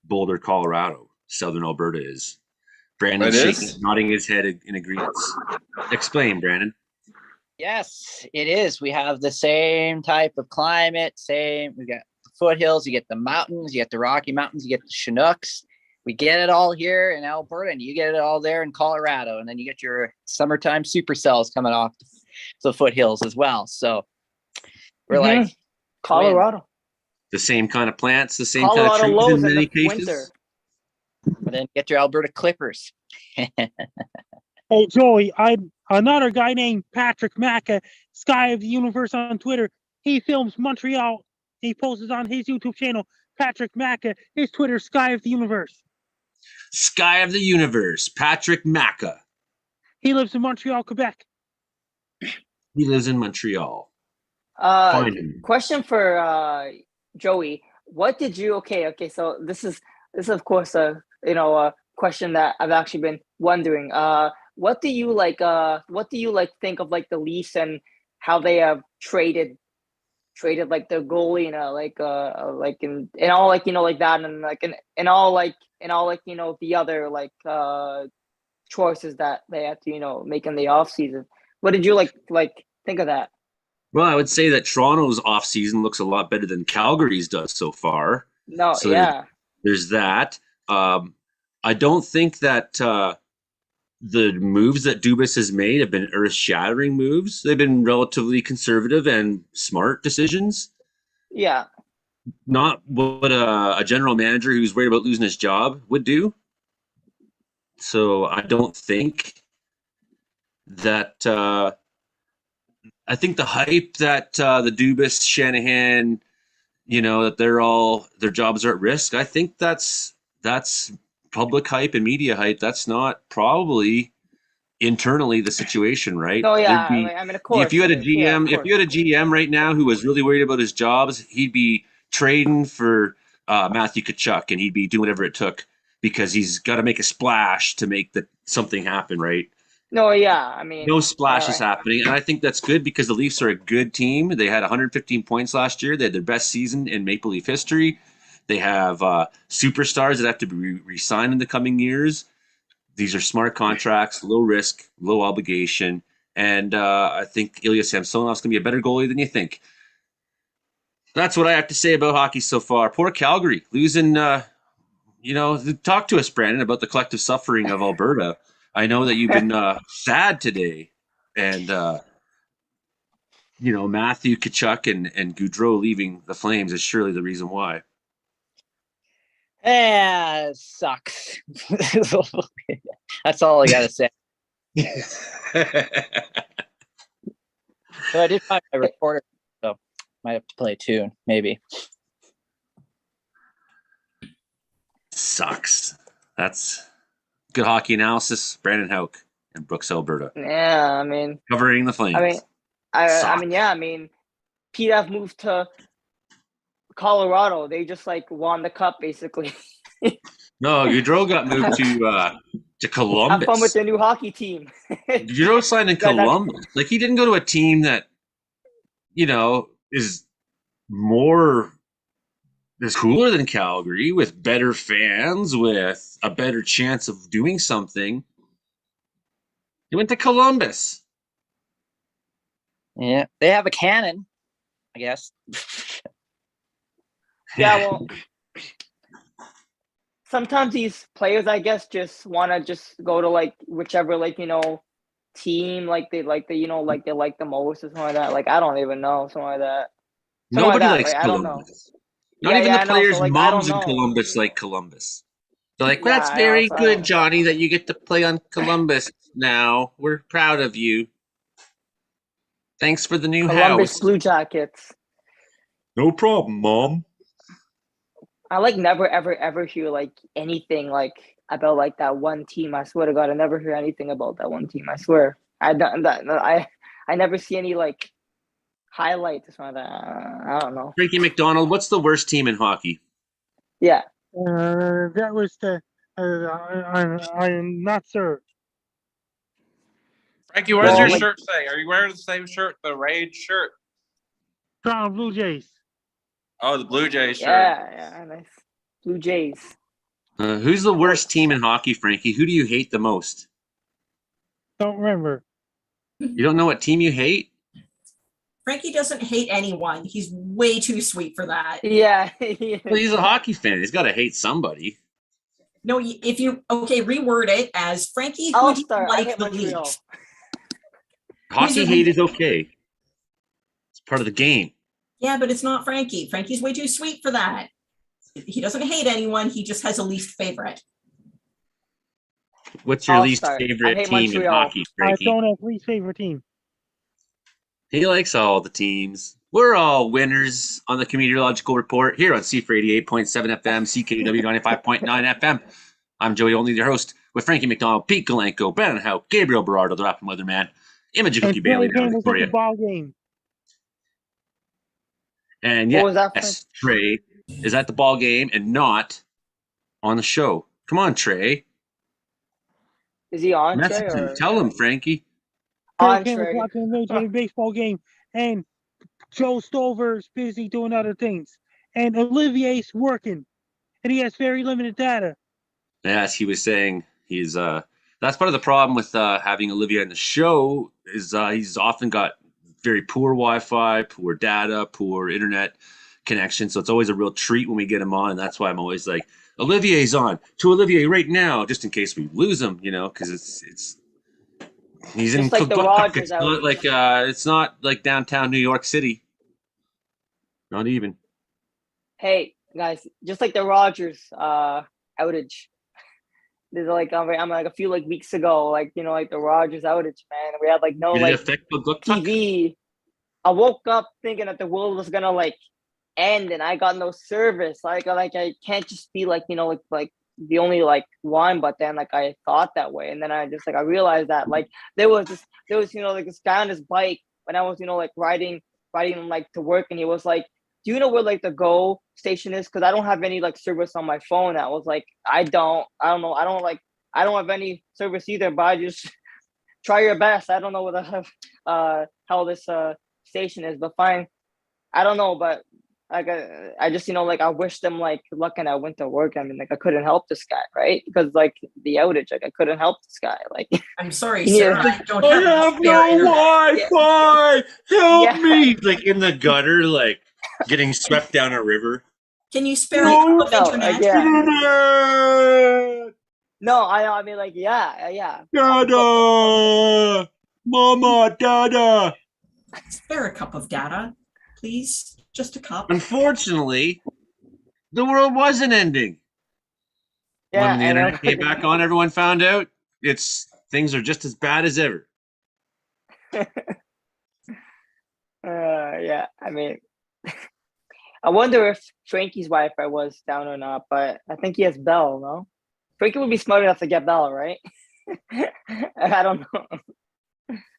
Boulder, Colorado. Southern Alberta is. Brandon's shaking, nodding his head in agreement. Explain, Brandon. Yes, it is. We have the same type of climate. We got the foothills, you get the mountains, you get the Rocky Mountains, you get the Chinooks. We get it all here in Alberta, and you get it all there in Colorado. And then you get your summertime supercells coming off the foothills as well. So we're like Colorado. The same kind of plants, the same kind of trees in many cases. Winter. And then get your Alberta Clippers. Hey, Joey, another guy named Patrick Macca, Sky of the Universe on Twitter. He films Montreal. He posts on his YouTube channel, Patrick Macca. His Twitter, Sky of the Universe. Sky of the Universe, Patrick Macca. He lives in Montreal, Quebec. He lives in Montreal. Question for Joey. What did you? Okay. So this is of course a question that I've actually been wondering. What do you like? Think of like the Leafs and how they have traded like their goalie and all like that, and like and all the other like choices that they had to make in the off season. What did you like think of that? Well, I would say that Toronto's off season looks a lot better than Calgary's does so far. No, so there's that. I don't think that the moves that Dubas has made have been earth-shattering moves. They've been relatively conservative and smart decisions. Yeah. Not what a general manager who's worried about losing his job would do. So I don't think that. I think the hype that the Dubas, Shanahan, that their jobs are at risk. I think that's public hype and media hype. That's not probably internally the situation, right? No, There'd yeah. be Of if course you had a it is. Yeah, of GM, if course. you had a GM right now who was really worried about his jobs, he'd be trading for Matthew Kachuk, and he'd be doing whatever it took because he's got to make a splash to make something happen, right? No, yeah. I mean, No splash yeah, is right. happening, and I think that's good because the Leafs are a good team. They had 115 points last year. They had their best season in Maple Leaf history. They have superstars that have to be re-signed in the coming years. These are smart contracts, low risk, low obligation, and I think Ilya Samsonov's going to be a better goalie than you think. That's what I have to say about hockey so far. Poor Calgary losing. Talk to us, Brandon, about the collective suffering of Alberta. I know that you've been sad today, and Matthew Kachuk and Goudreau leaving the Flames is surely the reason why. It sucks. That's all I gotta say. So I did find my recorder, so might have to play a tune, maybe. Sucks. That's good hockey analysis. Brandon Hauk and Brooks, Alberta. Yeah, I mean, Covering the Flames. I mean, PDF moved to Colorado. They just won the cup basically. No, Goudreau got moved to Columbus. Have fun with their new hockey team. Goudreau signed in Columbus. He didn't go to a team that, is cooler than Calgary, with better fans, with a better chance of doing something. He went to Columbus. Yeah, they have a cannon, I guess. Yeah, well, sometimes these players, I guess, just want to just go to whichever team they like the most or something like that. I don't even know, something like that. Nobody likes right? Columbus. I don't know. Not even the I know, players' so, I moms don't in know. Columbus like Columbus. They're like, Yeah, that's I very know, so good, Johnny, that you get to play on Columbus now. We're proud of you. Thanks for the new Columbus house. Blue Jackets. No problem, Mom. I never ever hear anything about that one team. I swear to God, I never hear anything about that one team. I swear. I never see any highlights or something like that. I don't know. Frankie McDonald, what's the worst team in hockey? Yeah. That was the. I'm not sure. Frankie, what does your shirt say? Are you wearing the same shirt, the Rage shirt? Toronto Blue Jays. Oh, the Blue Jays shirt. Yeah, nice. Blue Jays. Who's the worst team in hockey, Frankie? Who do you hate the most? Don't remember. You don't know what team you hate? Frankie doesn't hate anyone. He's way too sweet for that. Yeah. Well, he's a hockey fan. He's got to hate somebody. No, if you reword it as Frankie, who I'll do you start. I like hate the Montreal. least? Hockey hate is okay. It's part of the game. Yeah, but it's not Frankie. Frankie's way too sweet for that. He doesn't hate anyone. He just has a least favorite. What's your I'll least start. I favorite hate team in Montreal. hockey, I Frankie? don't have least favorite team. He likes all the teams. We're all winners on the Meteorological Report here on C4 88.7 FM, CKW 95.9 FM. I'm Joey Only, your host, with Frankie McDonald, Pete Galenko, Brandon Howe, Gabriel Berardo, the Rapid Weatherman, Imogen Cookie And Bailey Trey down was for at you. the ball game. And What was that, yes, Trey is at the ball game and not on the show. Come on, Trey. Is he on Message Trey him. or Tell him, Frankie. on Trey was Trey? watching a Major League Baseball game, and Joe Stover's busy doing other things, and Olivier's working, and he has very limited data. As he was saying, he's that's part of the problem with having Olivia in the show is he's often got very poor Wi-Fi, poor data, poor internet connection. So it's always a real treat when we get him on, and that's why I'm always like, Olivier's on. To Olivier right now, just in case we lose him, because it's he's in Just like the Quebec. Rogers It's not like downtown New York City. Not even. Hey guys, just like the Rogers outage. There's like I'm like a few like weeks ago, like like the Rogers outage, man. We had like no Did it like affect Quebec? TV. I woke up thinking that the world was gonna like end, and I got no service. Like I can't just be like like the only like one. But then like I thought that way, and then I just like I realized that like there was like this guy on his bike when I was like riding like to work, and he was like, do you know where like the Go station is? Because I don't have any like service on my phone. I was like, I don't know. I don't have any service either, but I just try your best. I don't know what the how this station is, but fine. I don't know, but like I just like I wish them like luck, and I went to work. I mean, like I couldn't help this guy, right? Because like the outage, like I couldn't help this guy. Like I'm sorry, Yeah. sir. I don't I have have spare no internet. Wi-Fi. Help Yeah. me! Like in the gutter, like getting swept down a river. Can you spare No, a cup of internet? yeah. Internet! No, I mean like yeah. Dada! Mama, Dada! Spare a cup of data, please. Just a cup. Unfortunately, the world wasn't ending. Yeah, When the I know. internet came back on, everyone found out things are just as bad as ever. Yeah, I mean, I wonder if Frankie's Wi-Fi was down or not, but I think he has Bell, no? Frankie would be smart enough to get Bell, right? I don't know.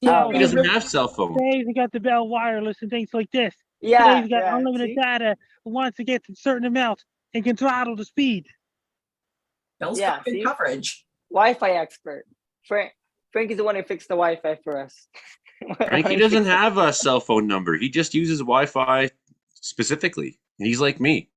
Yeah, He doesn't have cell phone. They got the Bell Wireless and things like this. Yeah, He's got unlimited see? data. Wants to get to a certain amount and can throttle the speed. Bell's Yeah, got good see? coverage. Wi-Fi expert. Frankie's the one who fixed the Wi-Fi for us. Frankie doesn't have a cell phone number. He just uses Wi-Fi specifically. He's like me.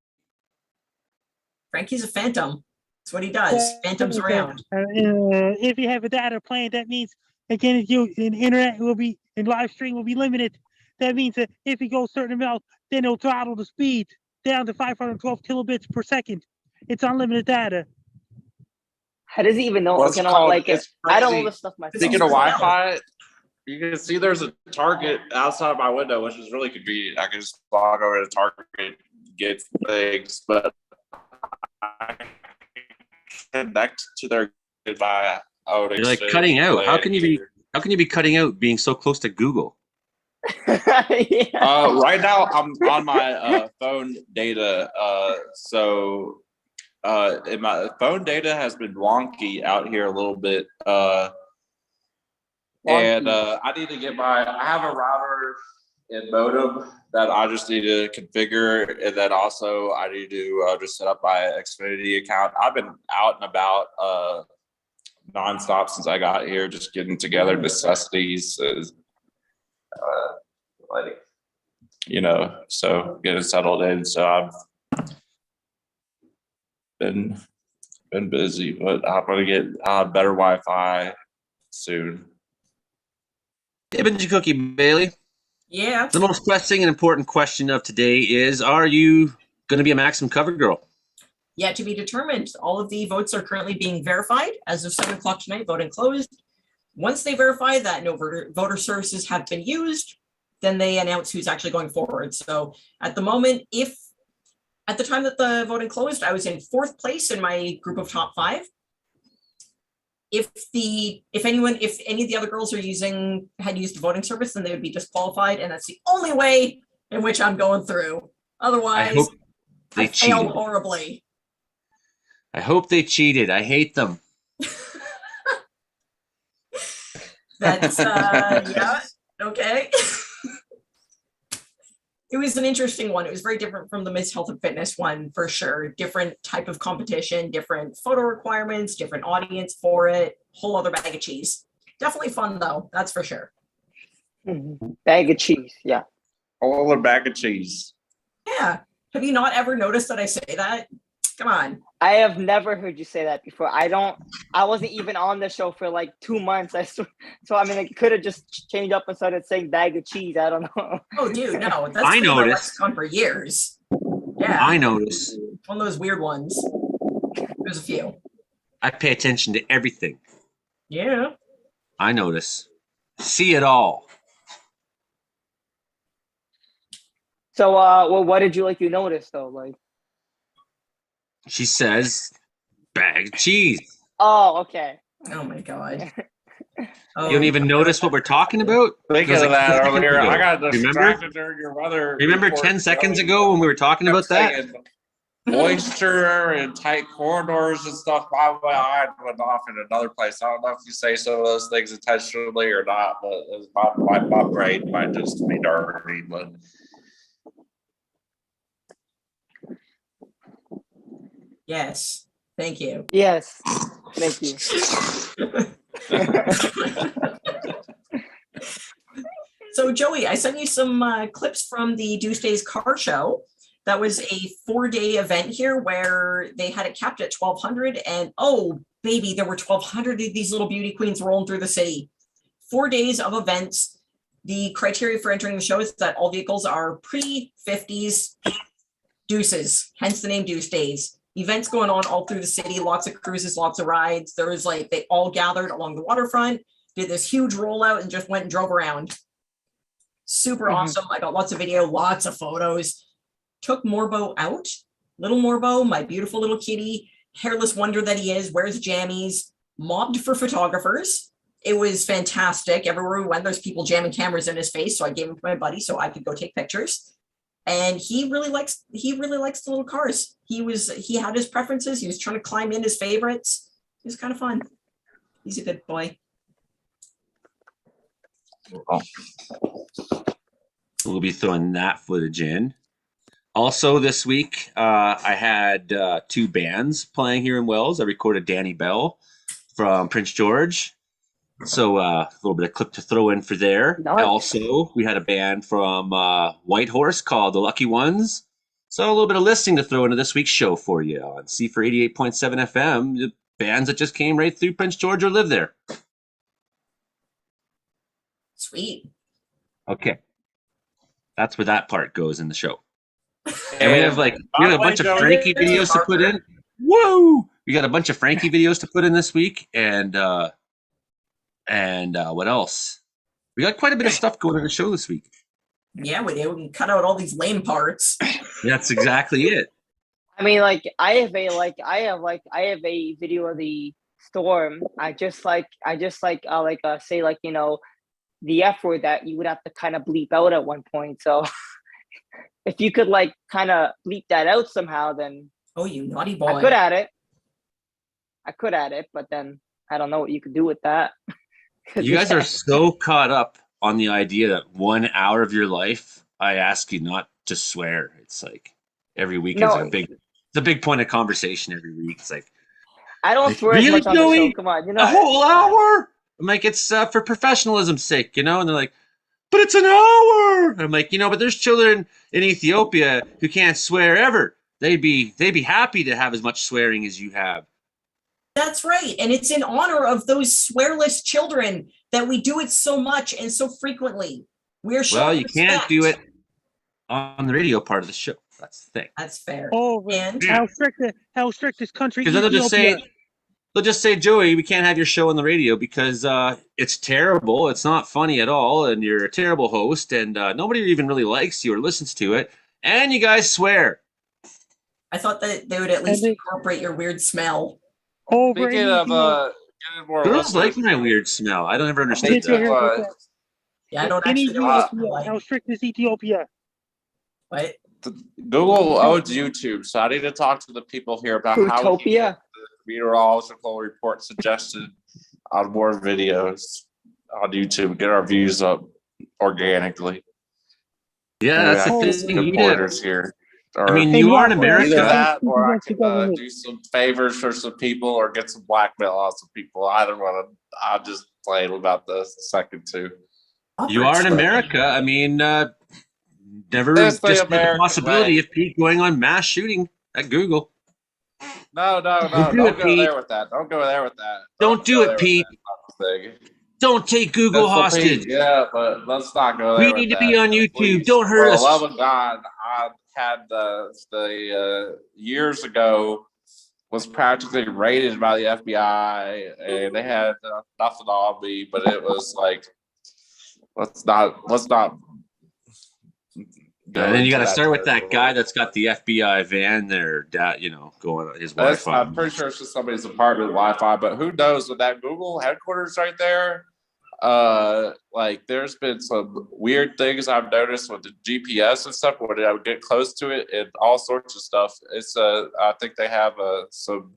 Frankie's a phantom. That's what he does. Phantoms around. If you have a data plan, that means again, internet will be and live stream will be limited. That means that if you go a certain amount, then it'll throttle the speed down to 512 kilobits per second. It's unlimited data. How does he even know? What's Okay, called, like it's I don't know crazy. this stuff myself. Speaking of Wi-Fi, you can see there's a Target outside my window, which is really convenient. I can just log over to Target, get things, but I connect to their goodbye. You're like cutting out. How can you be cutting out being so close to Google? Yeah. Right now I'm on my phone data. So my phone data has been wonky out here a little bit. And I need to get I have a router and modem that I just need to configure, and then also I need to just set up my Xfinity account. I've been out and about nonstop since I got here, just getting together necessities, like so getting settled in. So I've been busy, but I'm gonna get better Wi-Fi soon. Hey, Benji Cookie Bailey. Yeah. The most pressing and important question of today is: are you going to be a Maximum Cover girl? Yet to be determined. All of the votes are currently being verified. As of 7 o'clock tonight, voting closed. Once they verify that no voter services have been used, then they announce who's actually going forward. So at the moment, at the time that the voting closed, I was in 4th place in my group of top 5. If any of the other girls had used a voting service, then they would be disqualified, and that's the only way in which I'm going through. Otherwise, I failed horribly. I hope they cheated. I hate them. That's yeah, okay. It was an interesting one. It was very different from the Miss Health and Fitness one, for sure. Different type of competition, different photo requirements, different audience for it, whole other bag of cheese. Definitely fun though, that's for sure. Bag of cheese, yeah. Whole other bag of cheese. Yeah. Have you not ever noticed that I say that? Come on. I have never heard you say that before. I wasn't even on the show for like 2 months. So I mean, it could have just changed up and started saying bag of cheese. I don't know. Oh, dude, no. That's I been my noticed. lexicon for years. Yeah. I noticed. One of those weird ones. There's a few. I pay attention to everything. Yeah. I notice. See it all. So, well, what did you notice though? Like, She says, bag of cheese. oh, okay. Oh my god. You don't even notice what we're talking about? Speaking It was of like that 10 seconds earlier, ago. I got Remember? distracted during your weather. Remember report, 10 seconds Joey. ago when we were talking about that? Saying moisture and tight corridors and stuff. My eye went off in another place. I don't know if you say some of those things intentionally or not, but it was my brain might just be dirty. But Yes. Thank you. Yes. Thank you. So, Joey, I sent you some clips from the Deuce Days car show. That was a 4-day event here where they had it capped at 1,200. And oh, baby, there were 1,200 of these little beauty queens rolling through the city. 4 days of events. The criteria for entering the show is that all vehicles are pre-50s Deuces, hence the name Deuce Days. Events going on all through the city, lots of cruises, lots of rides. There was they all gathered along the waterfront, did this huge rollout and just went and drove around. Super awesome. I got lots of video, lots of photos. Took Morbo out. Little Morbo, my beautiful little kitty, hairless wonder that he is, wears jammies, mobbed for photographers. It was fantastic. Everywhere we went, there's people jamming cameras in his face. So I gave him to my buddy so I could go take pictures. And he really likes the little cars. He had his preferences. He was trying to climb in his favorites. It was kind of fun. He's a good boy. We'll be throwing that footage in. Also this week, I had 2 bands playing here in Wells. I recorded Danny Bell from Prince George. So a little bit of clip to throw in for there. Nice. Also, we had a band from Whitehorse called The Lucky Ones. So a little bit of listing to throw into this week's show for you on C for 88.7 FM. The bands that just came right through Prince George or live there. Sweet. Okay. That's where that part goes in the show. And we have a bunch of Frankie videos to put in. Woo! We got a bunch of Frankie videos to put in this week, and what else? We got quite a bit of stuff going on the show this week. Yeah, we do. We can cut out all these lame parts. That's exactly it. I mean, I have a video of the storm. I just say the F word that you would have to kind of bleep out at one point. So if you could kind of bleep that out somehow, then Oh, you naughty boy. I could add it, but then I don't know what you could do with that. You guys are so caught up on the idea that 1 hour of your life, I ask you not to swear. It's like every week is it's a big point of conversation every week. It's like, I don't swear really, as much on the Joey? show. Come on, a whole hour? I'm like, it's for professionalism's sake, And they're like, but it's an hour. I'm like, but there's children in Ethiopia who can't swear ever. They'd be happy to have as much swearing as you have. That's right. And it's in honor of those swearless children that we do it so much and so frequently. We're showing Well, you respect. can't do it on the radio part of the show. That's the thing. That's fair. Oh, And how strict this country Because then they'll just say, Joey, we can't have your show on the radio because it's terrible. It's not funny at all, and you're a terrible host, and nobody even really likes you or listens to it, and you guys swear. I thought that they would at least incorporate your weird smell. Speaking of getting more Girls like listeners, my weird smell. I don't ever understand that. Yeah, I don't actually know what you like. How strict is Ethiopia? What? Google owns YouTube, so I need to talk to the people here about how we can Utopia. get the meteorological report suggested on more videos on YouTube, get our views up organically. Yeah, that's the some thing. reporters here. Or I mean, you are in either America. that, or I can do some favors for some people, or get some blackmail on some people. Either one. I'll just play about the second two. You are in America. I mean, never That's the just the American possibility way. of Pete going on mass shooting at Google. No. Don't do Don't it, go Pete. there with that. Don't go there with that. Don't do go it, there with Pete. that thing. Don't take Google That's the hostage. Pete, yeah, but let's not go there. We with need to that. be on YouTube. Please, Don't hurt for us. the love of God, I had the years ago was practically raided by the FBI, and they had nothing on me. But it was like, let's not. And then you got to start with that guy that's got the FBI van there, going on his Wi-Fi. I'm pretty sure it's just somebody's apartment Wi-Fi, but who knows with that Google headquarters right there. Like there's been some weird things I've noticed with the GPS and stuff when I would get close to it and all sorts of stuff. It's I think they have some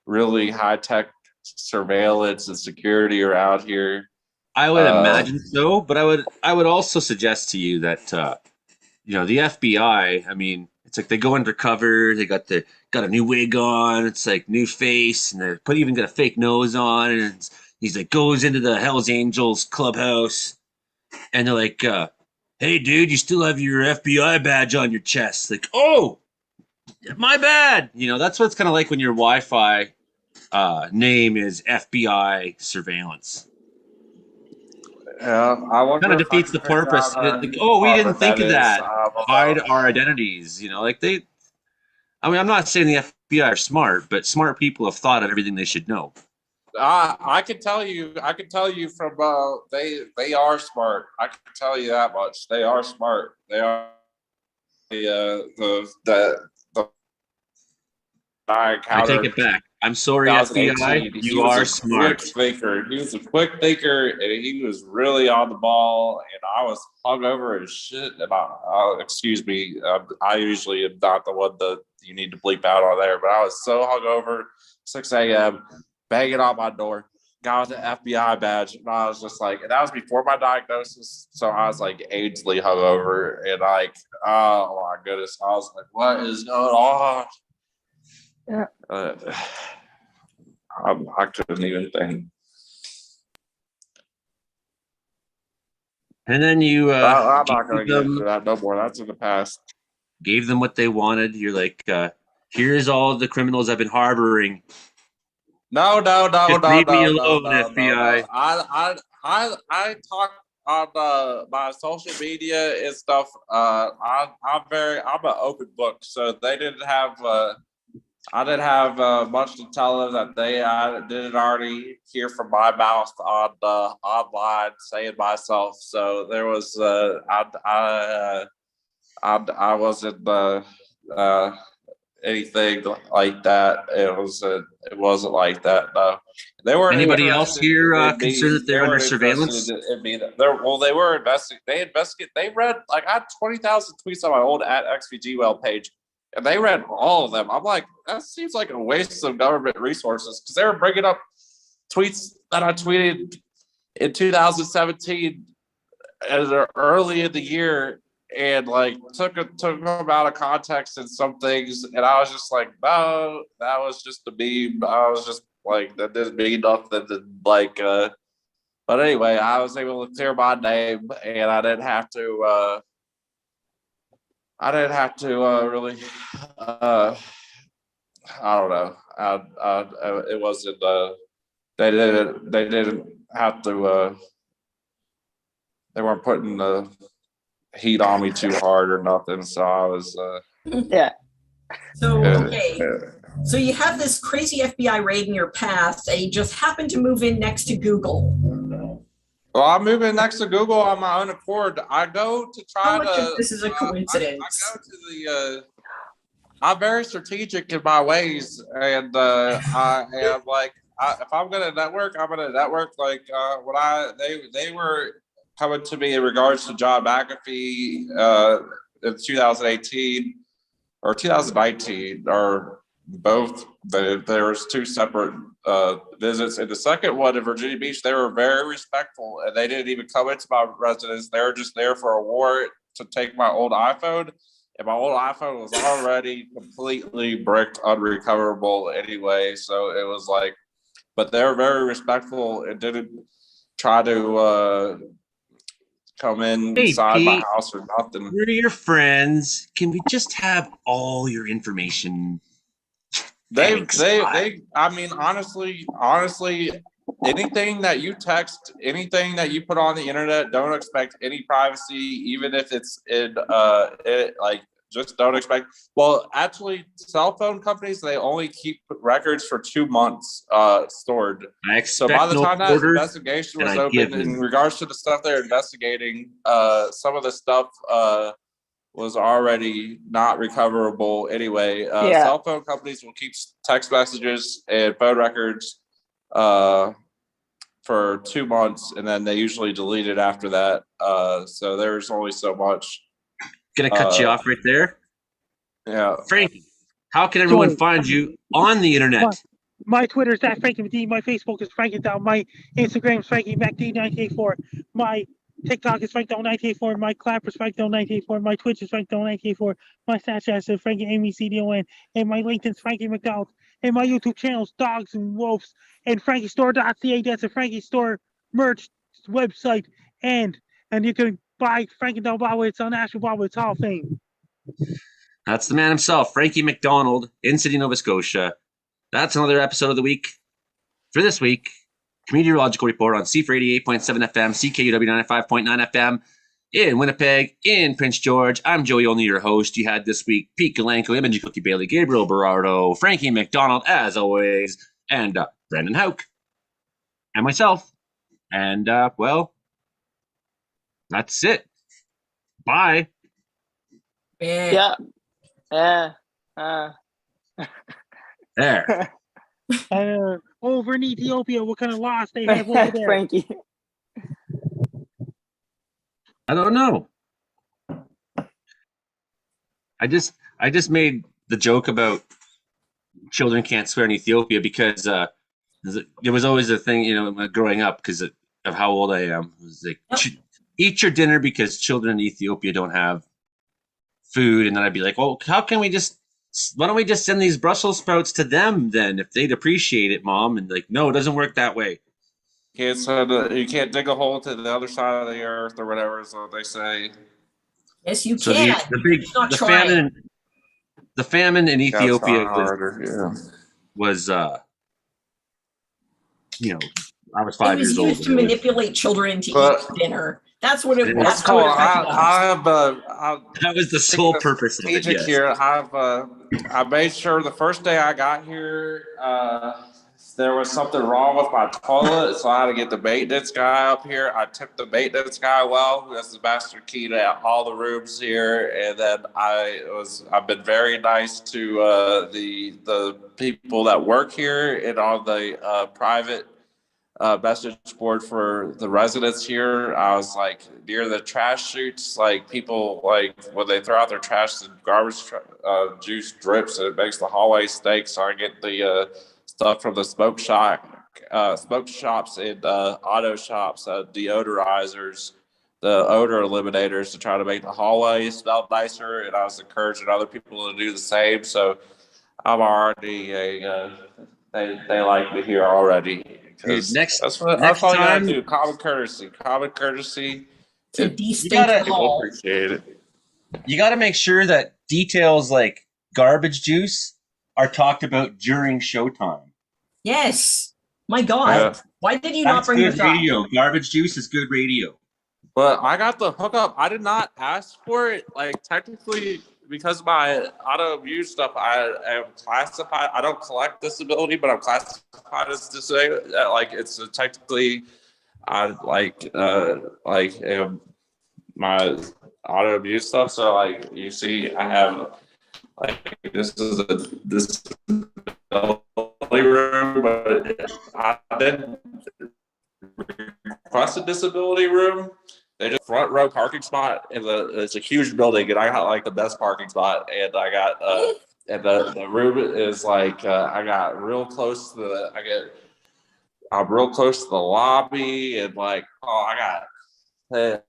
really high-tech surveillance and security around here. I would imagine so, but I would also suggest to you that the FBI, I mean, it's like they go undercover, they got a new wig on, it's like new face, and they even got a fake nose on, and he's like goes into the Hells Angels clubhouse, and they're like, hey dude, you still have your FBI badge on your chest. Like, oh, my bad. That's what it's kind of like when your Wi-Fi name is FBI surveillance. Yeah, I wonder Kind of defeats the purpose. We didn't think of that. Hide our identities. I'm not saying the FBI are smart, but smart people have thought of everything they should know. I can tell you from they are smart. I can tell you that much. They are smart. They are I take it back. I'm sorry, FBI. You are smart. Thinker. He was a quick thinker, and he was really on the ball. And I was hungover as shit. And excuse me, I usually am not the one that you need to bleep out on there, but I was so hungover, 6 a.m., banging on my door. Got the FBI badge, and I was just like, and that was before my diagnosis, so I was like agedly hungover, and like, oh my goodness, I was like, what is going on? Yeah. I couldn't even think. And then you I'm not going to get into that no more. That's in the past. Gave them what they wanted. You're like, here's all the criminals I've been harboring. No. Leave me alone, FBI. I talk on my social media and stuff. I'm an open book, so they didn't have. I didn't have much to tell them that I didn't already hear from my mouth on online saying myself. So there was I wasn't anything like that. It wasn't like that. No, they weren't. Anybody else here concerned that they're under surveillance? They were investigating. They investigate. They read I had 20,000 tweets on my old @XVGWell page. And they read all of them. I'm like, that seems like a waste of government resources because they were bringing up tweets that I tweeted in 2017 as early in the year and took them out of context in some things. And I was just like, no, that was just a meme. I was just like, that didn't mean nothing. But anyway, I was able to clear my name and I didn't have to really. I don't know. It wasn't. They didn't have to. They weren't putting the heat on me too hard or nothing. So I was. Yeah. So okay. So you have this crazy FBI raid in your past, and you just happen to move in next to Google. Well, I'm moving next to Google on my own accord. I go to try How much of this is a coincidence? I go to the. I'm very strategic in my ways, and I am if I'm gonna network, I'm gonna network. When they were coming to me in regards to John McAfee in 2018 or 2019 or both. There was two separate visits. In the second one in Virginia Beach, they were very respectful, and they didn't even come into my residence. They were just there for a warrant to take my old iPhone, and my old iPhone was already completely bricked, unrecoverable anyway. So it was but they were very respectful and didn't try to come inside my house or nothing. We're your friends. Can we just have all your information? I mean, honestly, anything that you text, anything that you put on the internet, don't expect any privacy, even if it's in just don't expect. Well, actually, cell phone companies, they only keep records for 2 months stored. I So by expect the no time that quarter, investigation and was I give open, in them. regards to the stuff they're investigating, some of the stuff was already not recoverable anyway. Yeah. Cell phone companies will keep text messages and phone records for 2 months, and then they usually delete it after that. So there's only so much. Gonna cut you off right there. Yeah. Frankie, how can everyone Joey. find you on the internet? My Twitter is @FrankieMcD. My Facebook is FrankieDown. My Instagram is FrankieMcD1984. My TikTok is FrankDown1984. My Clapper is FrankDown1984. My Twitch is FrankDown1984. My Snapchat is FrankieAmyCDON. And my LinkedIn is Frankie McDonald. And my YouTube channel is Dogs and Wolves. And FrankieStore.ca. That's a Frankie Store merch website. And you can buy Frankie Down Bobbleheads on National Bobbleheads Hall of Fame. That's the man himself, Frankie McDonald, in City, Nova Scotia. That's another episode of the week. For this week, Meteorological Report on C4 88.7 FM, CKUW 95.9 FM in Winnipeg, in Prince George. I'm Joey Only, your host. You had this week Pete Galanko, Imogen Cookie Bailey, Gabriel Berardo, Frankie McDonald, as always, and Brandon Hauk, and myself. And, well, that's it. Bye. Yeah. There. Over in Ethiopia, what kind of loss they have over there? Frankie. I don't know. I just made the joke about children can't swear in Ethiopia because there was always a thing, growing up because of how old I am. It was like, eat your dinner because children in Ethiopia don't have food. And then I'd be like, well, why don't we just send these Brussels sprouts to them then if they'd appreciate it, Mom? And like, no, it doesn't work that way. You can't dig a hole to the other side of the earth or whatever is what they say. Yes, you So can. the famine in Ethiopia was I was 5 years old. It was used to manipulate children into eating dinner. That's what it was. That was the sole purpose of it. Yes. Here, I made sure the first day I got here, there was something wrong with my toilet, so I had to get the maintenance guy up here. I tipped the maintenance guy well. That's the master key to all the rooms here, and then I've been very nice to the people that work here and on the private message board for the residents here. I was like near the trash chutes, like people like when they throw out their trash, the garbage juice drips and it makes the hallway stink. So I get the stuff from the smoke shops and auto shops, deodorizers, the odor eliminators to try to make the hallway smell nicer. And I was encouraging other people to do the same. So I'm already they like me here already. Dude, next all you gotta do. Common courtesy. To de-stink the hall. Appreciate it. You got to make sure that details like garbage juice are talked about during showtime. Yes. My God. Why did you not bring this up? Radio. Garbage juice is good radio. But I got the hookup. I did not ask for it. Like technically, because of my autoimmune stuff, I am classified. I don't collect disability, but I'm classified as disabled. Like it's technically, my autoimmune stuff. So like you see, I have like this is a disability room, but I didn't request a disability room. They just front row parking spot it's a huge building, and I got like the best parking spot, and I got and the room is like I got real close to I'm real close to the lobby, and like they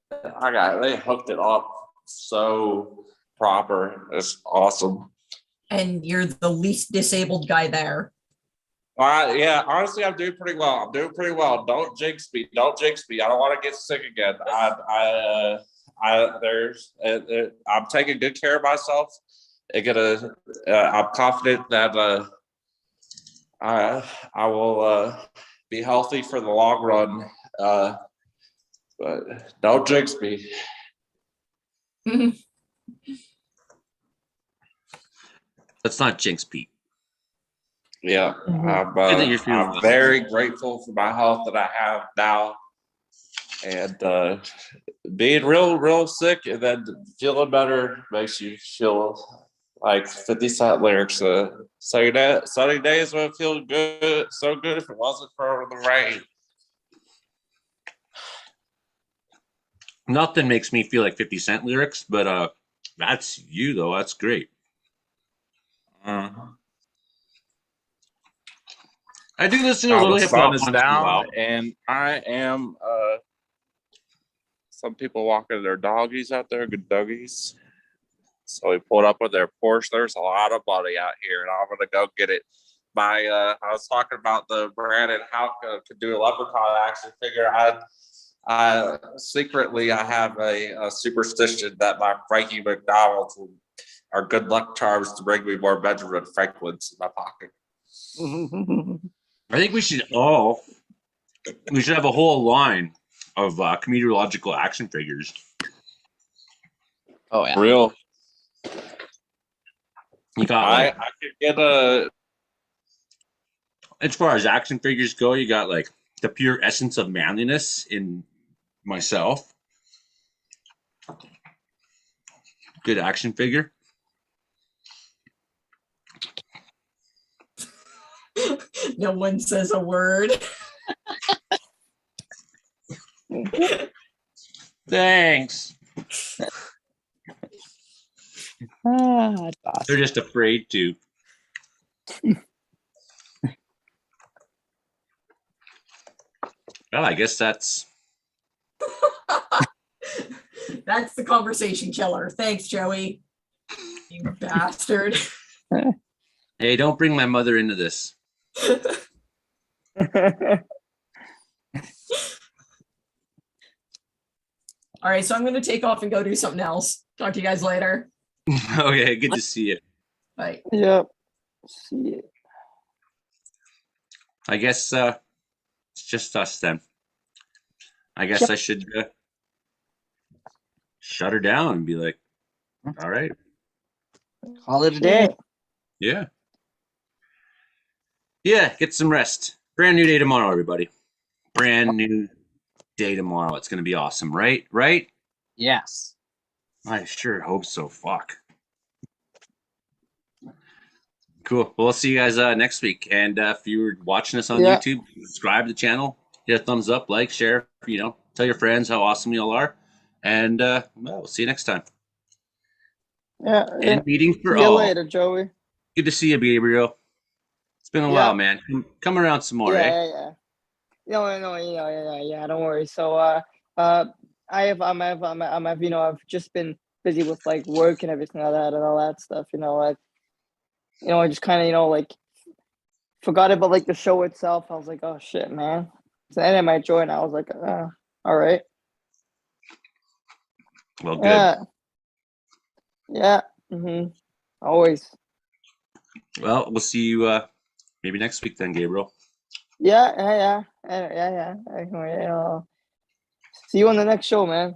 hooked it up so proper. It's awesome. And you're the least disabled guy there. Yeah, honestly, I'm doing pretty well. Don't jinx me. I don't want to get sick again. I'm taking good care of myself. I'm confident that I will be healthy for the long run. But don't jinx me. Let's not jinx Pete. Yeah, Mhm. Good that you're feeling I'm well. very grateful for my health that I have now, and being real sick and then feeling better makes you feel like 50 Cent lyrics. Sunny days would feel good, so good if it wasn't for the rain. Nothing makes me feel like 50 Cent lyrics, but that's you though. That's great. I do listen to a Now little the hip sun hop is once in a down, while. and I am. Some people walking their doggies out there, good doggies. So we pulled up with their Porsche. There's a lot of money out here, and I'm gonna go get it. I was talking about the Brandon Houck could do a leprechaun action figure. I secretly I have a superstition that my Frankie McDonald's are good luck charms to bring me more Benjamin Franklins in my pocket. I think we should have a whole line of meteorological action figures. Oh yeah. Real. You got I like, could get a. as far as action figures go, you got like the pure essence of manliness in myself. Good action figure. No one says a word. Thanks. That's They're awesome. just afraid to. Well, I guess that's. That's the conversation killer. Thanks, Joey. You bastard. Hey, don't bring my mother into this. All right, so I'm going to take off and go do something else. Talk to you guys later. Okay, good to see you. Bye. Yep. See it. I guess it's just us then. I guess I should shut her down and be like, all right. Call it a day. Yeah. Yeah, get some rest. Brand new day tomorrow, everybody. Brand new day tomorrow. It's going to be awesome, right? Right? Yes. I sure hope so. Fuck. Cool. Well, we'll see you guys next week. And if you're watching us on Yeah. YouTube, subscribe to the channel, hit a thumbs up, like, share, tell your friends how awesome you all are. And well, we'll see you next time. Yeah. And meeting for See you all. later, Joey. Good to see you, Gabriel. It's been a while, man. Come around some more, eh? Yeah. No, yeah. Don't worry. So, I've just been busy with like work and everything like that and all that stuff. I just kind of, like forgot about like the show itself. I was like, oh shit, man. So then I might join. I was like, all right. Well, good. Yeah. Always. Well, we'll see you maybe next week then, Gabriel. Yeah. See you on the next show, man.